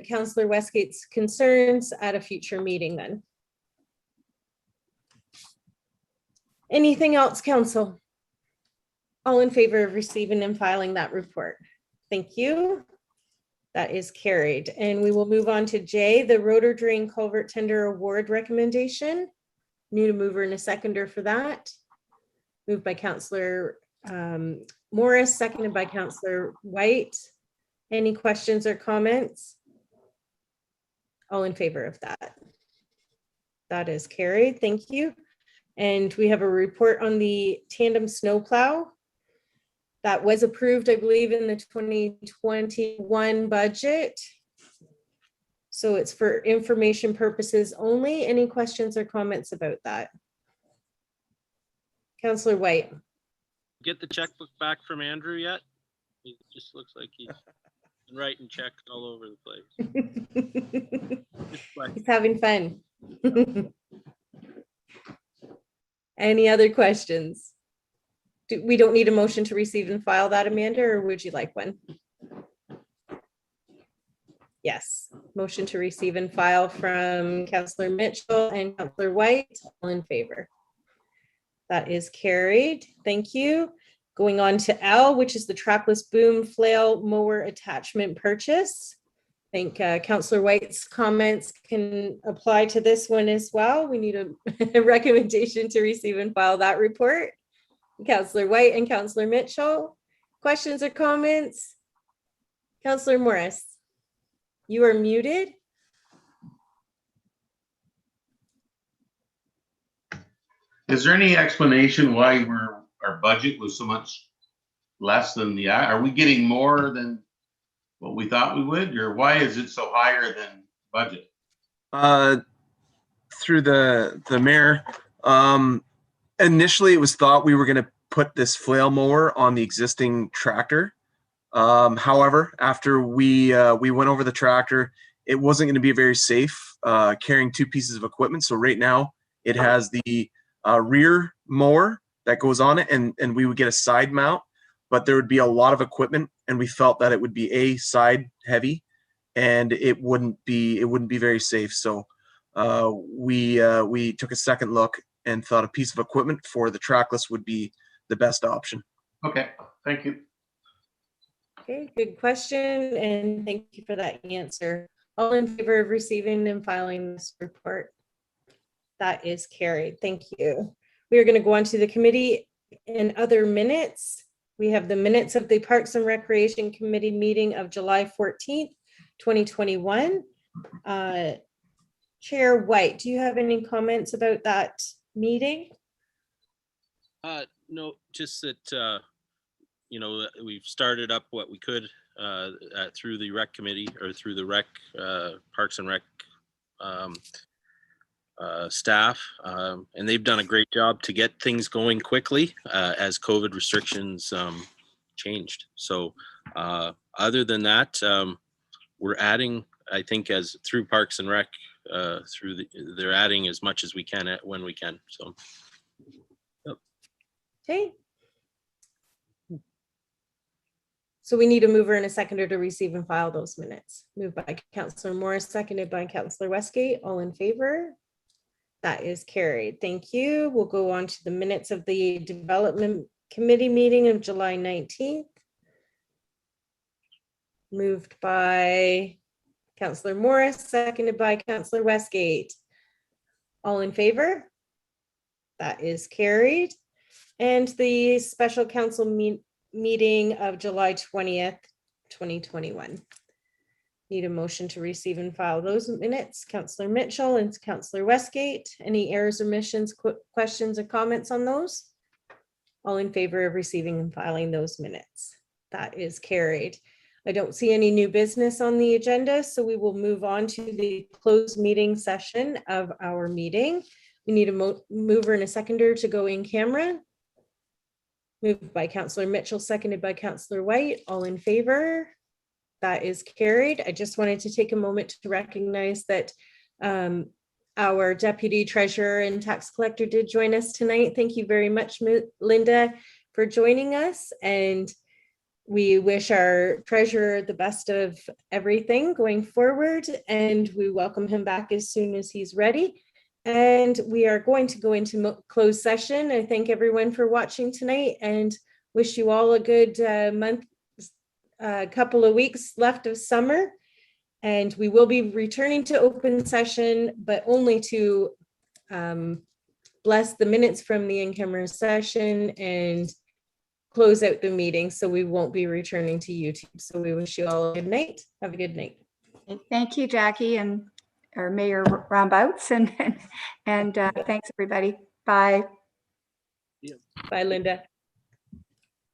Councillor Westgate's concerns at a future meeting then. Anything else, council? All in favor of receiving and filing that report? Thank you. That is carried. And we will move on to J, the rotor drain culvert tender award recommendation. Need a mover and a seconder for that. Moved by Councillor Morris, seconded by Councillor White. Any questions or comments? All in favor of that? That is carried. Thank you. And we have a report on the tandem snowplow that was approved, I believe, in the 2021 budget. So it's for information purposes only. Any questions or comments about that? Councillor White. Get the checkbook back from Andrew yet? It just looks like he's writing checks all over the place. He's having fun. Any other questions? We don't need a motion to receive and file that, Amanda, or would you like one? Yes. Motion to receive and file from Councillor Mitchell and Councillor White. All in favor? That is carried. Thank you. Going on to L, which is the trackless boom flail mower attachment purchase. I think Councillor White's comments can apply to this one as well. We need a recommendation to receive and file that report. Councillor White and Councillor Mitchell, questions or comments? Councillor Morris, you are muted. Is there any explanation why our budget was so much less than are we getting more than what we thought we would, or why is it so higher than budget? Through the mayor, initially it was thought we were going to put this flail mower on the existing tractor. However, after we went over the tractor, it wasn't going to be very safe carrying two pieces of equipment. So right now it has the rear mower that goes on it, and we would get a side mount, but there would be a lot of equipment, and we felt that it would be side heavy, and it wouldn't be very safe. So we took a second look and thought a piece of equipment for the trackless would be the best option. Okay, thank you. Okay, good question, and thank you for that answer. All in favor of receiving and filing this report? That is carried. Thank you. We are going to go on to the committee and other minutes. We have the minutes of the Parks and Recreation Committee meeting of July 14th, 2021. Chair White, do you have any comments about that meeting? No, just that, we've started up what we could through the rec committee or through the rec, Parks and Rec staff, and they've done a great job to get things going quickly as COVID restrictions changed. So other than that, we're adding, I think, as through Parks and Rec, they're adding as much as we can when we can. So. Okay. So we need a mover and a seconder to receive and file those minutes. Moved by Councillor Morris, seconded by Councillor Westgate. All in favor? That is carried. Thank you. We'll go on to the minutes of the Development Committee meeting of July 19th. Moved by Councillor Morris, seconded by Councillor Westgate. All in favor? That is carried. And the special council meeting of July 20th, 2021. Need a motion to receive and file those minutes. Councillor Mitchell and Councillor Westgate. Any errors, omissions, questions or comments on those? All in favor of receiving and filing those minutes? That is carried. I don't see any new business on the agenda, so we will move on to the closed meeting session of our meeting. We need a mover and a seconder to go in camera. Moved by Councillor Mitchell, seconded by Councillor White. All in favor? That is carried. I just wanted to take a moment to recognize that our Deputy Treasurer and Tax Collector did join us tonight. Thank you very much, Linda, for joining us. And we wish our Treasurer the best of everything going forward. And we welcome him back as soon as he's ready. And we are going to go into closed session. I thank everyone for watching tonight and wish you all a good month, couple of weeks left of summer. And we will be returning to open session, but only to bless the minutes from the in-camera session and close out the meeting. So we won't be returning to YouTube. So we wish you all a good night. Have a good night. Thank you, Jackie, and our Mayor Rombouts, and thanks everybody. Bye. Bye, Linda.